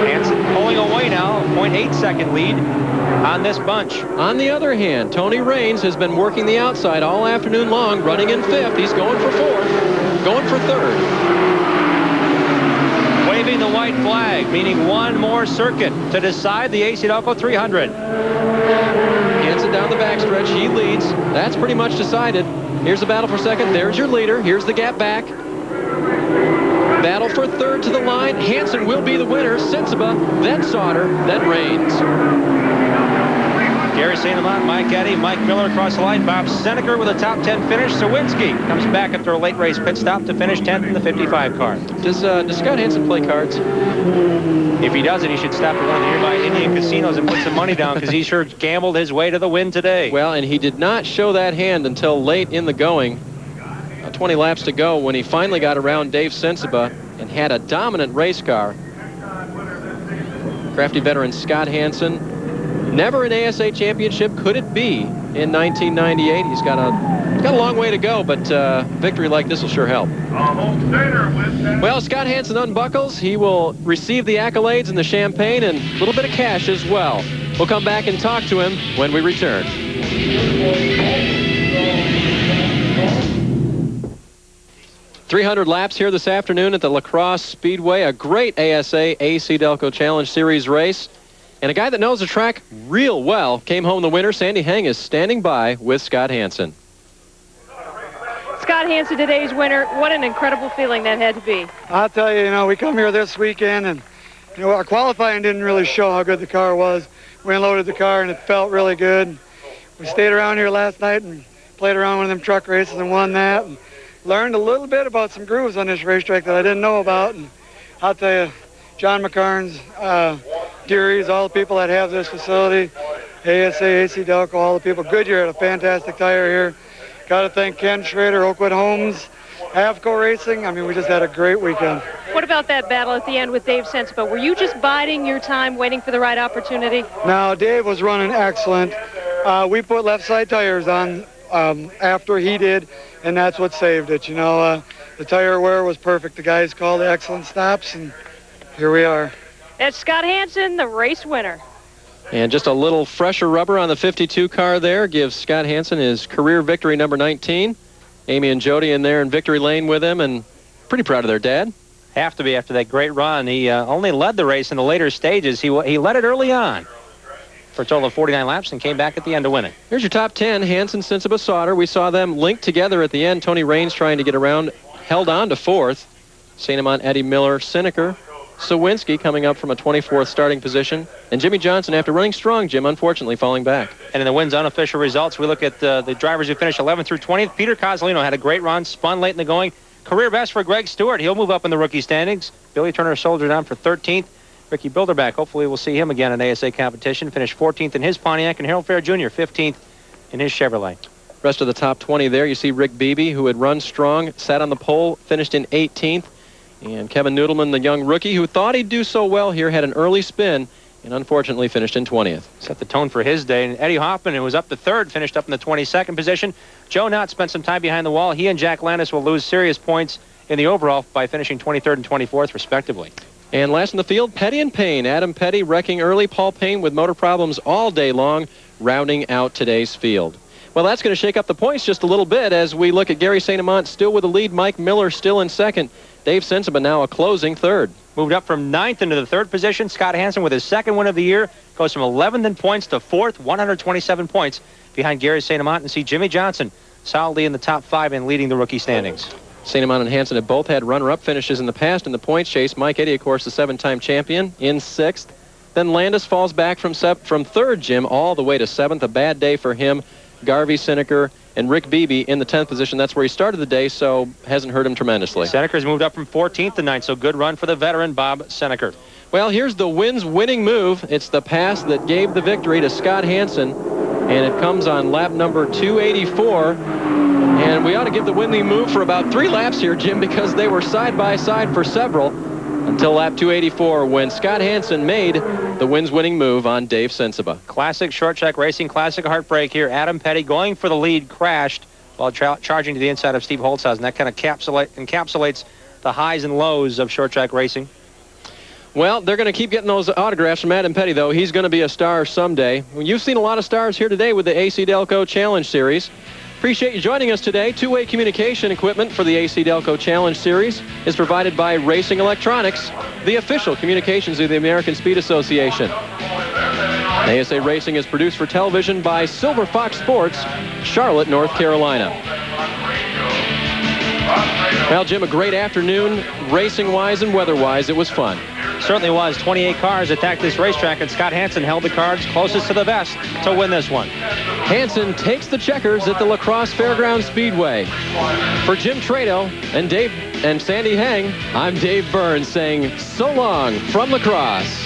Hansen pulling away now, 0.8 second lead on this bunch. On the other hand, Tony Raines has been working the outside all afternoon long, running in 5th. He's going for 4th, going for 3rd. waving the white flag, meaning one more circuit to decide the AC-Delco 300. Hansen down the backstretch. He leads. That's pretty much decided. Here's the battle for second. There's your leader. Here's the gap back. Battle for third to the line. Hansen will be the winner. Sensiba, then Sauter, then Raines. Gary St. Amant, Mike Eddy, Mike Miller across the line. Bob Seneker with a top 10 finish. Sawinski comes back after a late race pit stop to finish 10th in the 55 car. Does Scott Hansen play cards? If he doesn't, he should stop at one of the nearby Indian casinos and put some money down, because he sure gambled his way to the win today. Well, and he did not show that hand until late in the going. 20 laps to go when he finally got around Dave Sensiba and had a dominant race car. Crafty veteran Scott Hansen. Never an ASA championship. Could it be in 1998? He's got a long way to go, but victory like this will sure help. Well, Scott Hansen unbuckles. He will receive the accolades and the champagne and a little bit of cash as well. We'll come back and talk to him when we return. 300 laps here this afternoon at the LaCrosse Speedway. A great ASA AC-Delco Challenge Series race. And a guy that knows the track real well came home the winner. Sandy Heng is standing by with Scott Hansen. Scott Hansen, today's winner. What an incredible feeling that had to be. I'll tell you, we come here this weekend, and our qualifying didn't really show how good the car was. We unloaded the car, and it felt really good. We stayed around here last night and played around one of them truck races and won that. And learned a little bit about some grooves on this racetrack that I didn't know about. And I'll tell you, John McCarnes, Deary's, all the people that have this facility, ASA, AC-Delco, all the people. Goodyear had a fantastic tire here. Got to thank Ken Schrader, Oakwood Homes, Avco Racing. I mean, we just had a great weekend. What about that battle at the end with Dave Sensiba? Were you just biding your time, waiting for the right opportunity? No, Dave was running excellent. We put left side tires on after he did, and that's what saved it. The tire wear was perfect. The guys called excellent stops, and here we are. That's Scott Hansen, the race winner. And just a little fresher rubber on the 52 car there gives Scott Hansen his career victory number 19. Amy and Jody in there in victory lane with him, and pretty proud of their dad. Have to be after that great run. He only led the race in the later stages. He led it early on for a total of 49 laps and came back at the end to win it. Here's your top 10. Hansen, Sensiba, Sauter. We saw them linked together at the end. Tony Raines trying to get around, held on to fourth. St. Amant, Eddie Miller, Seneker. Sawinski coming up from a 24th starting position. And Jimmy Johnson, after running strong, Jim, unfortunately falling back. And in the Wynn's unofficial results, we look at the drivers who finished 11th through 20th. Peter Cozzolino had a great run, spun late in the going. Career best for Greg Stewart. He'll move up in the rookie standings. Billy Turner soldiered on for 13th. Ricky Bilderback, hopefully we'll see him again in ASA competition. Finished 14th in his Pontiac, and Harold Fair Jr. 15th in his Chevrolet. Rest of the top 20 there, you see Rick Beebe, who had run strong, sat on the pole, finished in 18th. And Kevin Noodleman, the young rookie, who thought he'd do so well here, had an early spin and unfortunately finished in 20th. Set the tone for his day. And Eddie Hoffman, who was up to third, finished up in the 22nd position. Joe Knott spent some time behind the wall. He and Jack Landis will lose serious points in the overall by finishing 23rd and 24th, respectively. And last in the field, Petty and Payne. Adam Petty wrecking early. Paul Payne with motor problems all day long, rounding out today's field. Well, that's going to shake up the points just a little bit as we look at Gary St. Amant still with the lead. Mike Miller still in second. Dave Sensiba now a closing third. Moved up from 9th into the third position. Scott Hansen with his second win of the year goes from 11th in points to 4th, 127 points behind Gary St. Amant. And see Jimmy Johnson solidly in the top 5 and leading the rookie standings. St. Amant and Hansen have both had runner-up finishes in the past in the points chase. Mike Eddy, of course, the 7-time champion, in 6th. Then Landis falls back from 3rd, Jim, all the way to 7th. A bad day for him. Garvey, Seneker, and Rick Beebe in the 10th position. That's where he started the day, so hasn't hurt him tremendously. Seneker's moved up from 14th to 9th, so good run for the veteran Bob Seneker. Well, here's the Wynn's winning move. It's the pass that gave the victory to Scott Hansen, and it comes on lap number 284. And we ought to give the winning move for about 3 laps here, Jim, because they were side by side for several until lap 284 when Scott Hansen made the Wynn's winning move on Dave Sensiba. Classic short track racing, classic heartbreak here. Adam Petty going for the lead, crashed while charging to the inside of Steve Holtzhausen. And that kind of encapsulates the highs and lows of short track racing. Well, they're going to keep getting those autographs from Adam Petty, though. He's going to be a star someday. You've seen a lot of stars here today with the AC-Delco Challenge Series. Appreciate you joining us today. Two-way communication equipment for the AC-Delco Challenge Series is provided by Racing Electronics, the official communications of the American Speed Association. ASA Racing is produced for television by Silver Fox Sports, Charlotte, North Carolina. Well, Jim, a great afternoon, racing-wise and weather-wise. It was fun. Certainly was. 28 cars attacked this racetrack, and Scott Hansen held the cards closest to the vest to win this one. Hansen takes the checkers at the LaCrosse Fairgrounds Speedway. For Jim Trado and Sandy Hang, I'm Dave Burns saying so long from LaCrosse.